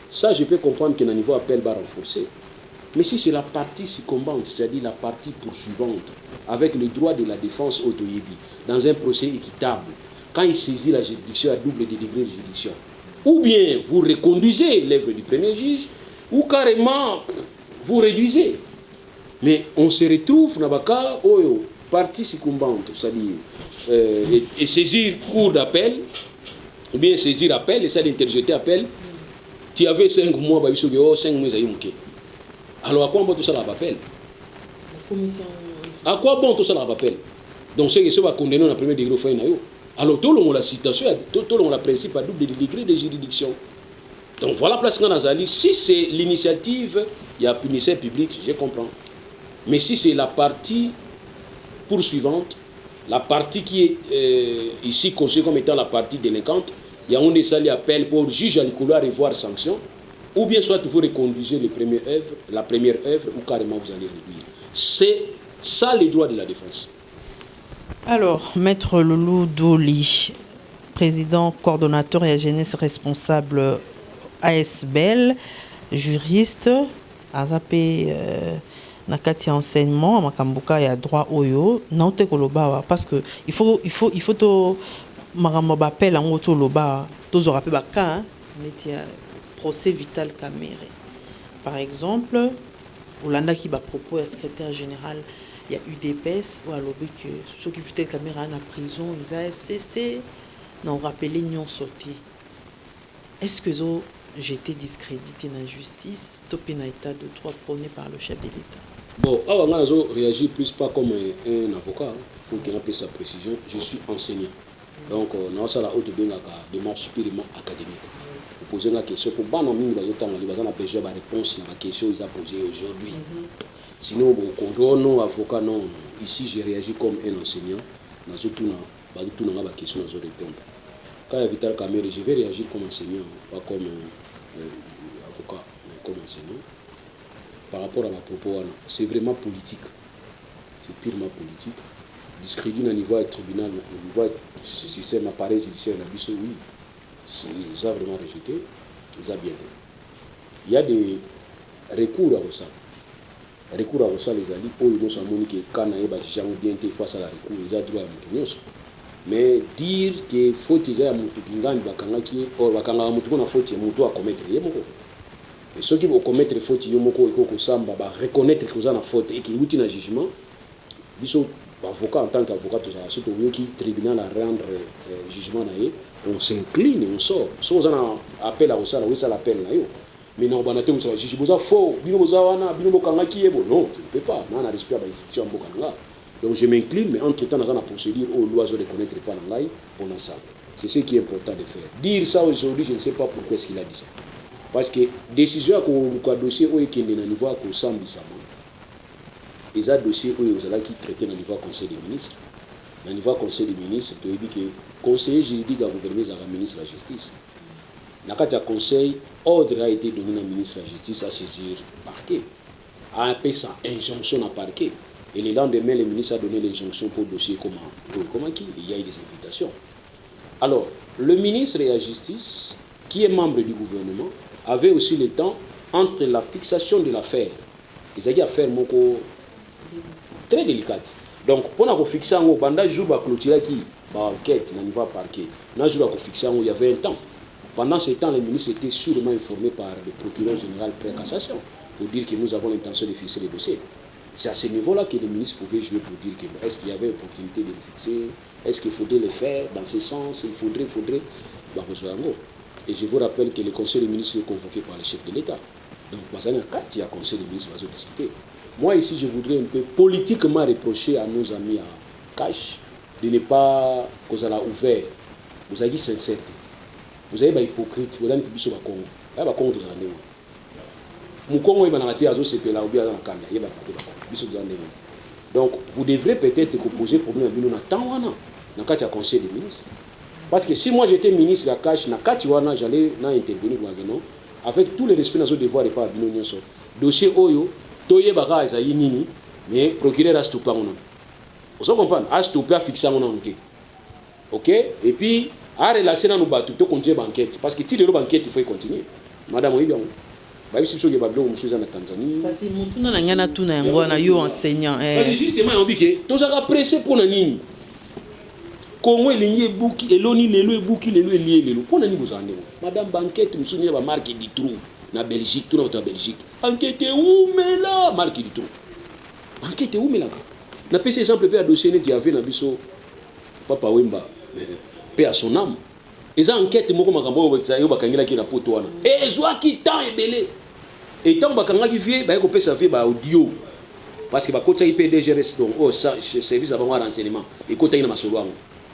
Speaker 2: ça je peux comprendre que le niveau appel va renforcer. Mais si c'est la partie succombante, c'est-à-dire la partie poursuivante, avec le droit de la défense au Toyebi, dans un procès équitable, quand il saisit la juridiction à double degré de juridiction, ou bien vous reconduisez l'œuvre du premier juge, ou carrément vous réduisez. Mais on se retrouve dans le cas où partie succombante, c'est-à-dire et saisir cours d'appel, ou bien saisir appel, et ça d'interjeter appel, tu avais 5 mois, 5 mois, alors à quoi bon tout ça l'appel? À quoi bon tout ça l'appel? Donc c'est que ça va condamner dans le premier degré au fin. Alors tout le monde la citation, tout le monde la principe à double degré de juridiction. Donc voilà place Nazali, si c'est l'initiative il y a punisseur public, je comprends. Mais si c'est la partie poursuivante, la partie qui est ici considérée comme étant la partie délinquante, il y a un sali appel pour le juge à l'école revoir sanction, ou bien soit vous reconduisez la première œuvre, ou carrément vous allez réduire. C'est ça les droits de la défense.
Speaker 1: Alors, Maître Loulou Doli, président, coordonnateur et jeunesse responsable ASBL, juriste, azapé nakati enseignement, makambuka ya droit oyo, naote koloba parce que il faut to makambo appel en auto loba, tous aura pe baka, netia procès Vital Kamerhe. Par exemple, Olanda qui ba propos à secrétaire général, il y a UDPS ou à lobby que ceux qui Vital Kamerhe en prison, ils a FCC, n'ont rappelé n'ont sorti. Est-ce que j'ai été discrédité dans la justice, topé dans l'état de droit prôné par le chef de l'État?
Speaker 2: Bon, avant de réagir plus pas comme un avocat, il faut qu'il ait sa précision. Je suis enseignant. Donc, on a la haute démarche purement académique. Vous posez la question pour pas nommer les autres, ils ont besoin de réponse à la question qu'ils ont posée aujourd'hui. Sinon, non, avocat, non. Ici, j'ai réagi comme un enseignant. Dans tout la question, je répondre. Quand il y a Vital Kamerhe, je vais réagir comme enseignant, pas comme avocat, mais comme enseignant. Par rapport à ma propos, c'est vraiment politique. C'est purement politique. Discrédit au niveau du tribunal, au niveau du système appareil judiciaire, oui, ils ont vraiment rejeté, ils ont bien fait. Il y a des recours à ça. Recours à ça, les alliés, pour nous savons que quand on a bien été face à la recours, ils ont droit à mon. Mais dire que faut qu'ils aient à mon pingani, bakanga mutu na faute mutu à commettre, et ceux qui vont commettre faute, ils vont reconnaître que vous avez une faute et qu'ils ont un jugement. Ils sont avocats en tant qu'avocats, surtout qui tribunal à rendre jugement, on s'incline et on sort. Si vous avez un appel à ça, oui, ça l'appelle. Mais non, vous avez un jugement faux, non, je ne peux pas. On a respect à l'institution. Donc je m'incline, mais entre-temps, dans la procédure, on doit reconnaître pas l'anglais pour ça. C'est ce qui est important de faire. Dire ça aujourd'hui, je ne sais pas pourquoi est-ce qu'il a dit ça. Parce que décision qu'on dossier où est niveau qu'on semble ça. Les dossiers où ils ont qui traité dans le niveau conseil des ministres. Dans le niveau conseil des ministres, tu dis que conseiller juridique a gouverné à la ministre de la justice. Dans le cas du conseil, ordre a été donné au ministre de la justice à saisir parquet, à appeler ça injonction à parquet. Et le lendemain, le ministre a donné l'injonction pour le dossier comment il y a eu des invitations. Alors, le ministre de la justice, qui est membre du gouvernement, avait aussi le temps entre la fixation de l'affaire. Ils avaient affaire très délicate. Donc, pour fixer un pendant le jour de clôturer qui enquête dans le niveau parquet, dans le jour de fixer il y avait un temps. Pendant ce temps, le ministre était sûrement informé par le procureur général pré-cassation pour dire que nous avons l'intention de fixer les dossiers. C'est à ce niveau-là que le ministre pouvait jouer pour dire que est-ce qu'il y avait opportunité de le fixer, est-ce qu'il faudrait le faire dans ce sens, il faudrait. Et je vous rappelle que le conseil des ministres est convoqué par le chef de l'État. Donc, il y a un conseil des ministres qui va discuter. Moi, ici, je voudrais un peu politiquement reprocher à nos amis à Cash de ne pas, qu'on a ouvert. Vous avez dit sincère. Vous avez été hypocrite. Vous avez dit que vous avez Congo. Vous avez Congo, vous avez dit. Congo, il va été à Zosepela ou bien à Kanda. Donc, vous devrez peut-être poser problème à nous dans le conseil des ministres. Parce que si moi j'étais ministre de la Cash, j'allais intervenir avec tous les respects dans le devoir de pas dossier Oyo, Toye Baka Esaï Nini, mais procureur a stoppé. Vous comprenez? A stoppé à fixer mon enquête. Ok? Et puis, à relaxer dans nos bateaux, tout continuer l'enquête. Parce que si l'enquête, il faut continuer. Madame, oui, bien. Parce que justement, on dit que tout ça pressé pour Nini. Congo est lié bouki, eloni lelo et bouki lelo et lié lelo. Pour nani vous en êtes? Madame Banquette, nous souvenons la marque du trou. Na Belgique, tout notre Belgique. Enquête où mais là, marque du trou. Enquête où mais là. Na PC exemple pe dossier ne diave na biso Papa Wemba. Paix à son âme. Et enquête moko makambo yo bakangela ki na poto wana. Et zwa ki temps ebelé. Et tant bakanga ki vie ba ko pesa vie ba audio. Parce que ba kota IPDGRS donc oh service avant renseignement. Et kota ina masolo wango.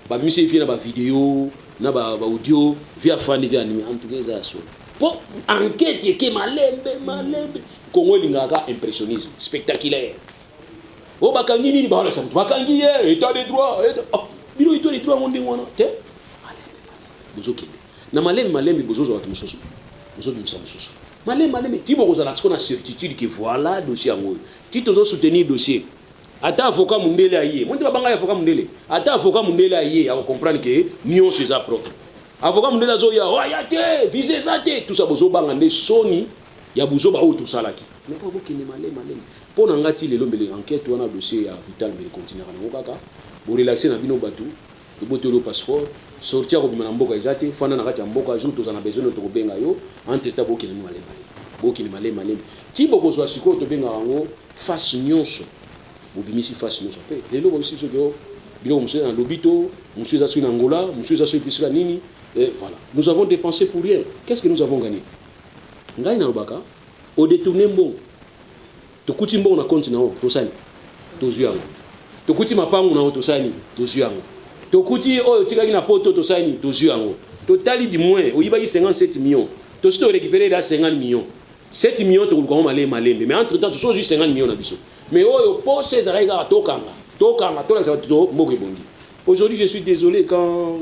Speaker 2: Ba mise fi na ba vidéo na ba audio via fandi via anime en tout cas ça so. Pour enquête qui malembe Congo lingaka impressionnisme spectaculaire. Oh bakangi nini ba ça bakangi état de droit bino état de droit monde ngwana te bozoki na malembe bozozo watu mususu bozozo mususu malembe tibo kozala tsiko na certitude que voilà dossier yango ti tozo soutenir dossier ata avocat mundele aye monte babanga avocat mundele ata avocat mundele aye a comprendre que nion c'est ça propre avocat mundele azo ya ya te viser ça te tout ça bozo banga nde soni ya bozo ba o tout ça laki mais pas bokene malembe pour ngati lelo mbele enquête wana dossier ya vital mais continuer na ngokaka bo relaxer na bino batu de botelo passeport sortir ko bimana mboka ezate fana na kati ya mboka jour tozana besoin to kobenga yo entre ta bokene malembe ti boko zo siko to benga ngo face nyonso bobimisi face nyonso pe lelo bo si soko bilo monsieur na lobito monsieur za na Angola monsieur za pisika nini et voilà nous avons dépensé pour rien qu'est-ce que nous avons gagné ngai na lobaka au détourner mbongo tokuti mbongo na compte na o tosani tozwi yango tokuti mapangu na o tosani tozwi yango tokuti oyo tikaki na poto tosani tozwi yango totali du moins oyibaki 57 millions tosito récupérer là 50 millions 7 millions tokuluka ngo malembe mais entre temps tozo 50 millions na biso mais oyo pose ezalaki kaka tokanga tolakisa bato mboka ebongi. Aujourd'hui je suis désolé quand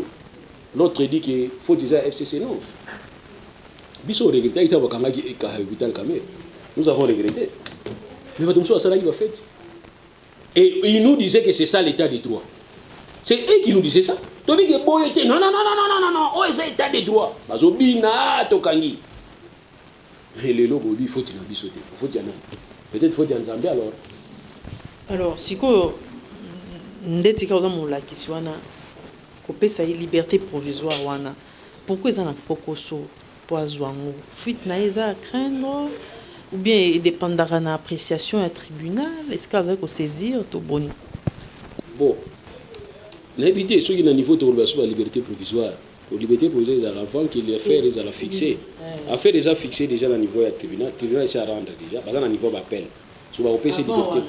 Speaker 2: l'autre dit que faut déjà FCC non biso regretter ita bakangaki Vital Kamerhe nous avons regretté. Mais votre ça va fait. Et il nous disait que c'est ça l'état de droit. C'est eux qui nous disaient ça. Tu dis que bon était non. Oh c'est l'état de droit. Bazobina tokangi. Et les lobos il faut t'en bisoter. Faut t'en peut-être faut t'en Zambie alors.
Speaker 1: Alors siko ndeti ka ozamu la kiswana kopesa liberté provisoire wana. Pourquoi ça na pokoso poazwango? Fuite na eza craindre. Ou bien il dépendra de l'appréciation à tribunal. Est-ce qu'il va saisir tout bon?
Speaker 2: Bon, l'invité, ceux qui ont un niveau de la liberté provisoire, pour liberté provisoire, avant qu'il les fait, les a fixé. Affaire déjà fixé déjà le niveau du tribunal. Le tribunal est à rendre déjà, parce que le niveau d'appel. Sur la liberté.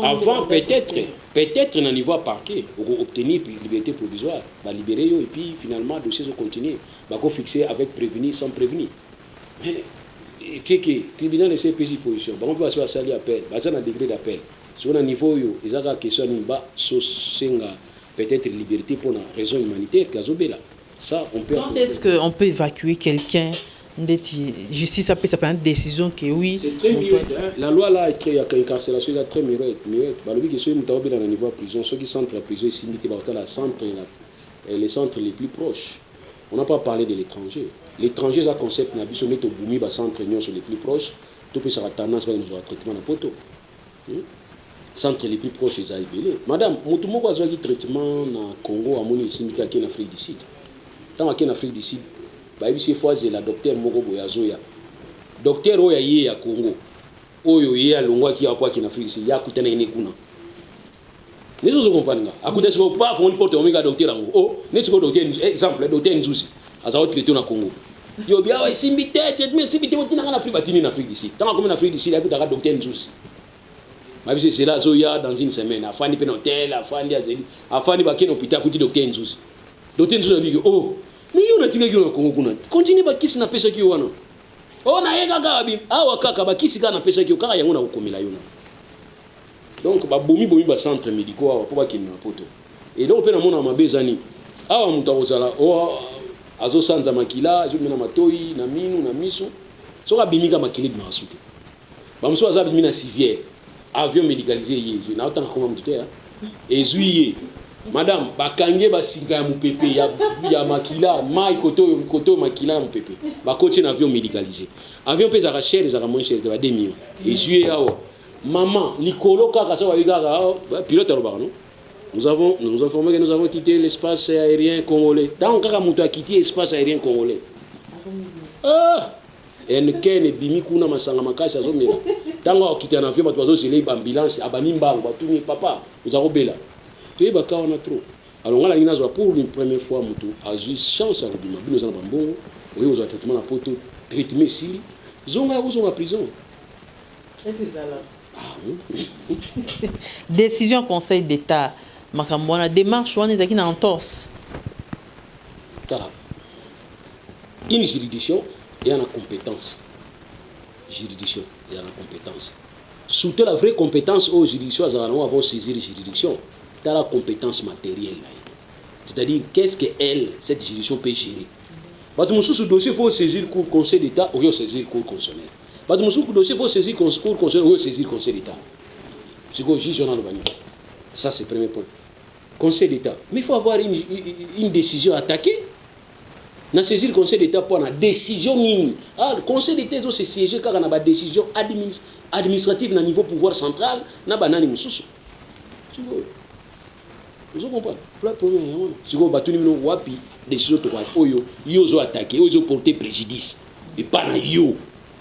Speaker 2: Avant peut-être dans niveau parquet pour obtenir liberté provisoire, va libérer et puis finalement le dossier continue, va fixer avec prévenu sans prévenir. Le tribunal essaie de prendre position. On peut passer à salir appel. On a un degré d'appel. Sur un niveau, il y a une question peut-être liberté pour une raison humanitaire. Ça, on peut.
Speaker 1: Quand est-ce qu'on peut évacuer quelqu'un? Justice, ça peut une décision que oui.
Speaker 2: C'est très mieux. La loi là, il y a une incarcération très mieux. Le qui sont dans le niveau de prison, ceux qui sont dans la prison, ils sont les centres les plus proches. On n'a pas parlé de l'étranger. L'étranger, c'est un concept qui est au boumi, les centres les plus proches. Tout peut avoir tendance à nous traitement de poto. Centres les plus proches, ils arrivent. Madame, Moutoumoko a un traitement au Congo, à mon syndicat qui est en Afrique du Sud. Tant qu'il est en Afrique du Sud, il faut que la docteur Moko Boyazoya. Docteur Oya à Congo. Oyo à Longwa qui est en Afrique du Sud. Il y a Koutana Inekuna. Nous sommes comprenants. À côté de ce qu'on pas, on porte un docteur en haut. Nous sommes docteur, exemple, docteur Nzouzi. À ça, traité au Congo. Il y a un simité, traitement simité, on est en Afrique du Sud. Tant qu'on est en Afrique du Sud, il y a un docteur Nzouzi. C'est là, Zoya, dans une semaine. Afani Penotel, Afani Azeli, Afani Baken, hôpital, côté docteur Nzouzi. Docteur Nzouzi a dit oh, mais il y a un tigre qui est au Congo. Continue à qui s'en a pêché qui est au oh, na yega gabi. Ah, wakaka, bakisi gana pêché qui est au Kara, yangona ou komila yona. Donc, bomi centre médical pour qu'il n'a pas. Et donc, on a mon bezani. Ah, on t'a osala. Oh, azo sanza makila, je mena matoi, na minu, na misu. So abimika makili de masuke. Bamso azabi mina civière. Avion médicalisé yé. Na autant comme mtutea. Et zuiye. Madame, bakange basinga ya mupepe ya makila, mai koto makila ya mupepe. Bakoti na avion médicalisé. Avion pesa ka cher, ezaka moins cher de 2 millions. Et zuiye yawo. Maman, Nicolo Kaka, pilote non? Nous informons que nous avons quitté l'espace aérien congolais. Tant qu'on a quitté l'espace aérien congolais. Ah! Et nous avons bimi kuna masanga makasi azomela. Tant qu'on a quitté un avion, nous avons zélé ambulance, abanimbango, batuni papa, nous avons bela. Tu es baka on a trop. Alors on a la pour une première fois mutu a eu chance à bima. Nous avons bambongo, oui, nous avons traitement la poto, traitement sili. Zonga ou zonga prison.
Speaker 1: Est-ce que ça là? Décision Conseil d'État, Makambona, démarche ou on est en entorse.
Speaker 2: Une juridiction et une compétence. juridiction il y a la compétence surtout la vraie compétence aux juridictions avant saisir juridiction dans la compétence matérielle c'est-à-dire qu'est-ce que cette juridiction peut gérer. Sur dossier, il faut saisir le Conseil d'État ou saisir le Cour constitutionnelle. Sur le dossier, il faut saisir le Cour constitutionnelle ou saisir le Conseil d'État. Ça, c'est le premier point. Conseil d'État. Mais il faut avoir une décision attaquée. On a saisi le Conseil d'État pour une décision. Le Conseil d'État, c'est siégé car on a une décision administrative au niveau pouvoir central. On a une décision. Vous comprenez? Le premier, c'est que battu numéro wapi décision to oyo yo zo attaquer yo porter préjudice et pas na yo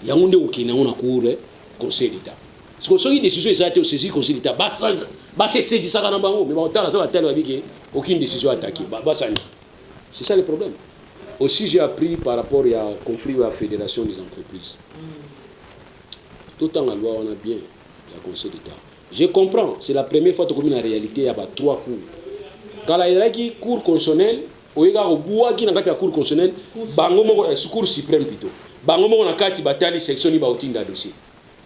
Speaker 2: ya ngonde okina on a cour Conseil d'État. Parce que ce qui décision ça a été saisi Conseil d'État ba c'est saisi ça na bango mais ba tala ça tel avec aucune décision attaquée ba ça. C'est ça le problème. Aussi j'ai appris par rapport à conflit à la fédération des entreprises. Tout en la loi on a bien le Conseil d'État. Je comprends, c'est la première fois que tu en réalité il y a 3 cours. Quand il y a une cour constitutionnelle, il y a une cour constitutionnelle, cour suprême plutôt. Il y a une section qui a dossier.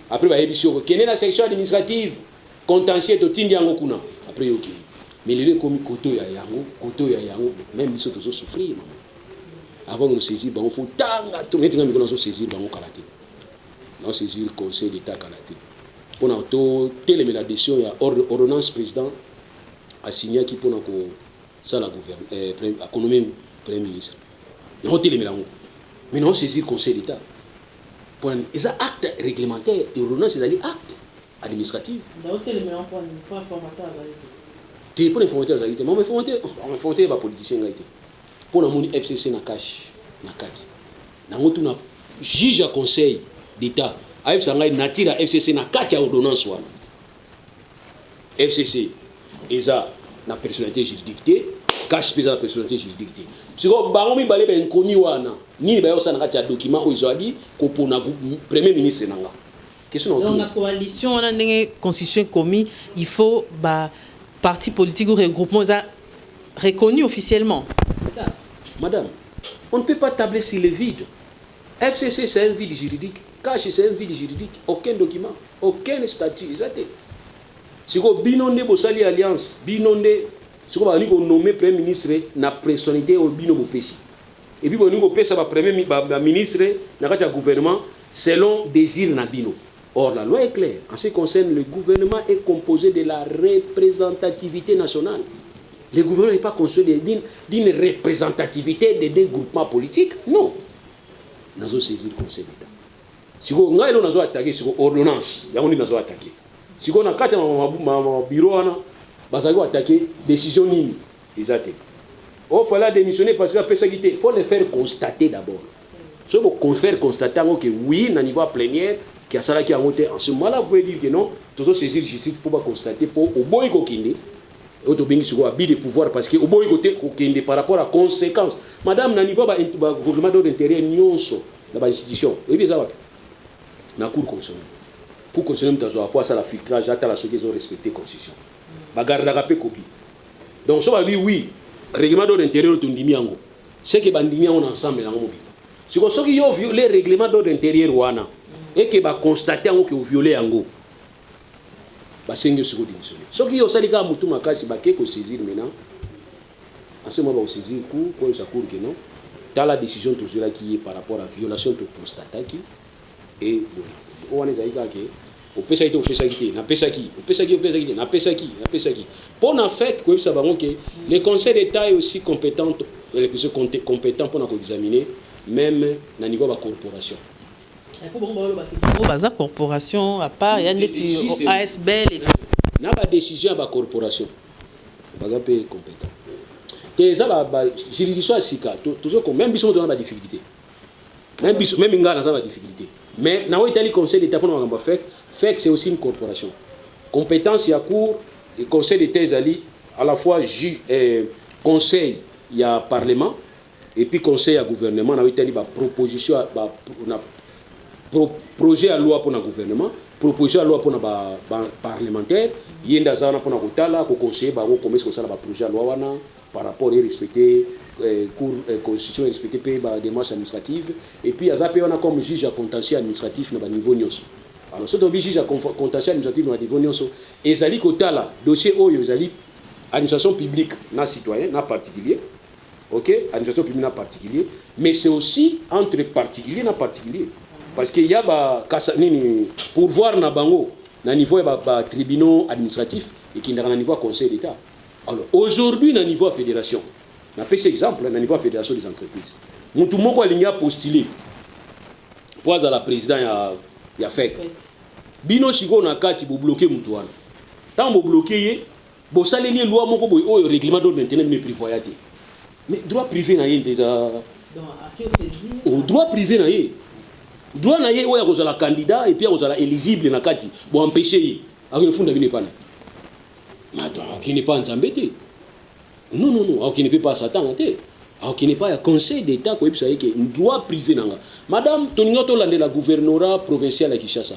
Speaker 2: Après, il y a une section administrative, contentieux, après, ok. Mais les commis koto ya yango, même ils sont toujours souffrir. Avant de nous saisir, il faut tout mettre dans le saisir, on saisir le Conseil d'État kalaté. On a télé la décision, il y a ordonnance président a signé qui pour ça la gouvernement a nommé premier ministre. On télé mais non saisir le Conseil d'État. Pour un acte réglementaire et ordonnance c'est acte administratif.
Speaker 1: On télé pour informateur
Speaker 2: tu pour informateur ça été mais informateur pas politicien là été. Pour la moni FCC na cash na kati. Na ngotu na juge à Conseil d'État a sanga natira FCC na kati ya ordonnance wana. FCC eza na personnalité juridique cash pesa na personnalité juridique parce que bango mi balé ben koni wana nini ba yosa na kati ya document ozali ko pona premier ministre nanga question
Speaker 1: donc la coalition on a une constitution commis il faut parti politique ou regroupement ça reconnu officiellement c'est ça
Speaker 2: madame on ne peut pas tabler sur le vide. FCC c'est un vide juridique, cash c'est un vide juridique, aucun document, aucun statut exact. Si vous binondé bosali alliance, binondé, si vous avez nommé premier ministre na personnalité au bino bopesi. Et puis vous avez pesa ba premier ministre na kati gouvernement selon désir na bino. Or la loi est claire. En ce qui concerne le gouvernement est composé de la représentativité nationale. Le gouvernement n'est pas constitué d'une représentativité de deux groupements politiques. Non. Nous avons saisi le Conseil d'État. Si vous avez attaqué sur l'ordonnance, nous avons attaqué. Si vous avez attaqué dans bureau, nous avons attaqué décision nini. Il faut démissionner parce qu'il faut le faire constater d'abord. Si vous pouvez faire constater que oui, à niveau plénière, qu'il y a ça qui a monté. En ce moment-là, vous pouvez dire que non, nous avons saisi justice pour constater pour au boy kokinde. Autobingi sur abus de pouvoir parce que au boy côté kokinde par rapport à conséquences. Madame, na niveau gouvernement d'intérieur nyonso dans ba institution. Et bien ça va. Na cour constitutionnelle. Cour constitutionnelle tazo quoi ça la filtrage à la ceux qui ont respecté constitution. Ba garda ka copie. Donc ça va dire oui, règlement d'intérieur tondimi yango. C'est que bandimi on ensemble na ngobi. Si ko soki yo violé règlement d'intérieur wana et que ba constater ngo que violé yango. Basengi sur démissionner. Ce qui est au salika mutu makasi baké ko saisir maintenant. En ce moment, on saisit cour, quoi ça court que non. Dans la décision toujours là qui est par rapport à violation de constaté qui et on est aïga que au pesa qui au pesa qui na pesa qui au pesa qui na pesa qui pour en fait que ça va que le Conseil d'État est aussi compétent compétent pour examiner même na niveau de la corporation.
Speaker 1: Pour la corporation, à part, il y a une ASBL.
Speaker 2: Il y a une décision à la corporation. Pas un peu compétent. Et ça, la juridiction à Sika, toujours comme même si on a des difficultés. Même si on a des difficultés. Mais dans le Conseil d'État, fait que c'est aussi une corporation. Compétence, il y a cours, le Conseil d'État est à la fois conseil, il y a parlement, et puis conseil à gouvernement, dans le proposition, projet à loi pour le gouvernement, proposition à loi pour les parlementaires, il y a des pour les conseiller, comment est-ce que ça va projet à loi par rapport à respecter constitution, respecter les démarches administratives. Et puis, il y a comme juge à contentieux administratif au niveau nyos. Alors, si on juge à contentieux administratif au niveau nyos, et il y a le dossier où il y a l'administration publique, non citoyen, non particulier. Ok, administration publique, non particulier. Mais c'est aussi entre particuliers et non particuliers. Parce qu'il y a pour voir na bango na niveau de tribunaux administratifs et qui na niveau conseil d'État. Alors aujourd'hui na niveau fédération, na pese exemple na niveau fédération des entreprises. Mutu moko alinga postuler pour la président ya FEC. Bino siko na kati bo bloquer mutu wana. Tant bo bloquer ye, bo saleli loi moko boy o règlement d'ordre maintenant mais prévoyate. Mais droit privé na yé déjà. Donc à que saisir? Au droit privé na yé. Droit na ye oya kozala candidat et puis kozala éligible na kati bo empêcher ye akine funda bine pana attends qui n'est pas nzambete non qui ne peut pas s'attendre qui n'est pas un conseil d'état ko ebisa yeke droit privé nanga madame toninga to landela gouvernorat provincial ya Kinshasa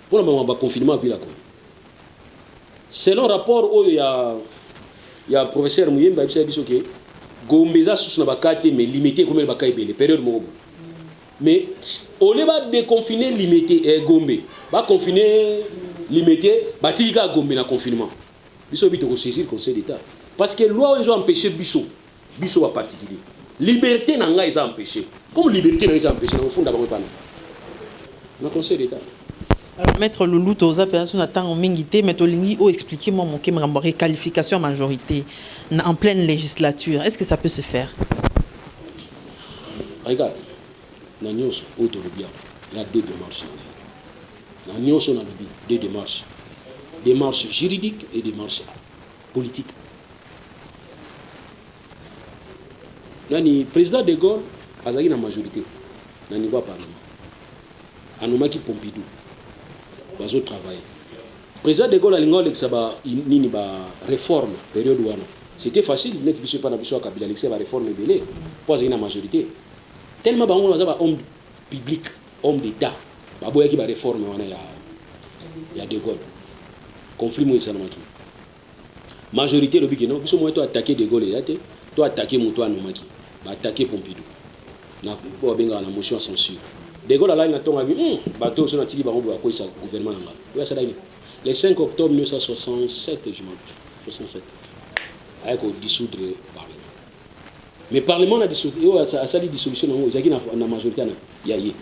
Speaker 2: pour le ba confinement ville ko selon rapport oyo ya professeur Muyemba ebisa biso ke gombeza sous na bakate mais limité comme ba kaibele période moko. Mais on va déconfiner limité Gombe, va confiner limité, va tirer Gombe na confinement. Biso bito ko saisir conseil d'état parce que loi ils ont empêché biso en particulier. Liberté nanga ils ont empêché. Comme liberté nanga ils ont empêché, on fond d'abord pas na conseil d'état.
Speaker 1: Alors maître Loulou toza personne attend mingité mais tolingi o expliquer moi mon kemramboré qualification majorité en pleine législature. Est-ce que ça peut se faire?
Speaker 2: Regarde. Il y a deux démarches. Il y a deux démarches. Démarche juridique et démarche politique. Le président de Gaulle a une majorité dans le niveau parlement. Anoumaki Pompidou, il va travailler. Le président de Gaulle a une réforme période où c'était facile, il n'y a pas de Kabila, il a réforme délai pour avoir une majorité. Tellement on a homme public, homme d'État, il y a des réformes, il y a De Gaulle. Conflit moi ça namaki. Majorité le bikino, biso moi to attaquer De Gaulle yate, to attaquer Moto Anomaki, ba attaquer Pompidou. Na po benga na motion de censure. De Gaulle là il na tonga bi, bateau so na tiki ba ngo ko sa gouvernement nga. Ya ça dai. Le 5 octobre 1967 je m'en 67. Avec au dissoudre le parlement. Mais le parlement a dissolu, il a sali dissolution il y a une majorité ya yé.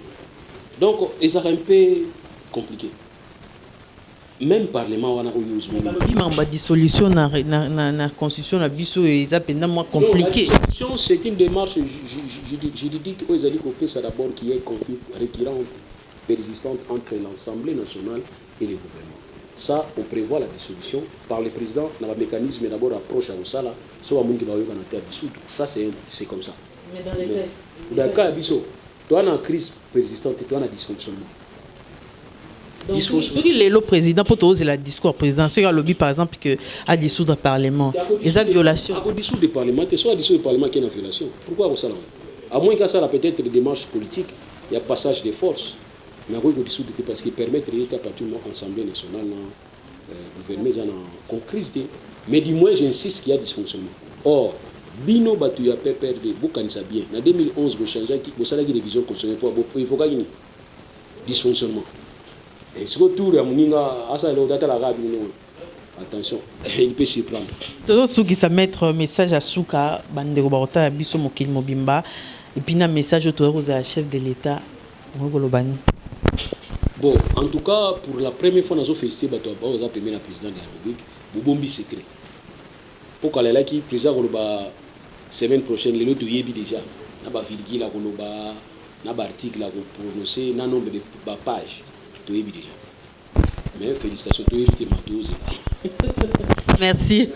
Speaker 2: Donc ils sont un peu compliqué. Même parlement wana oyo
Speaker 1: la dissolution na constitution na biso eza penda moins compliqué.
Speaker 2: La dissolution c'est une démarche juridique où ils ont dit que ça d'abord qu'il y ait un conflit récurrent persistante entre l'Assemblée nationale et le gouvernement. Ça, on prévoit la dissolution par le président dans le mécanisme d'abord approche à Osala, soit monde qui va dissoudre. Ça, c'est comme ça. Mais dans les cas, tu as une crise persistante, tu as un dysfonctionnement.
Speaker 1: Donc, si le président peut oser la discours président, si le lobby par exemple que à dissoudre le parlement, et ça violation.
Speaker 2: À dissoudre le parlement, c'est soit dissoudre le parlement qui est en violation. Pourquoi Osala? À moins que ça peut-être des démarches politiques, il y a passage des forces. Mais il faut dissoudre parce qu'il permet de réunir l'Assemblée nationale, le gouvernement en crise. Mais du moins, j'insiste qu'il y a dysfonctionnement. Or, Bino Batouya PPRD, vous connaissez bien. En 2011, vous changez, vous avez une révision constitutionnelle pour il faut gagner dysfonctionnement. Et ce retour à Mouninga, attention, il peut s'y prendre.
Speaker 1: Tout ce qui ça mettre message à Souka, Bandero Barota, Bisso Mokil Mobimba, et puis un message au chef de l'État.
Speaker 2: Bon, en tout cas, pour la première fois, nous avons félicité le président de la République, Bobombi secret. Pour que le président de la semaine prochaine, le lot déjà, il y a virgule, il y a article prononcé, il y a nombre de pages, déjà. Mais félicitations, tu es
Speaker 1: Merci.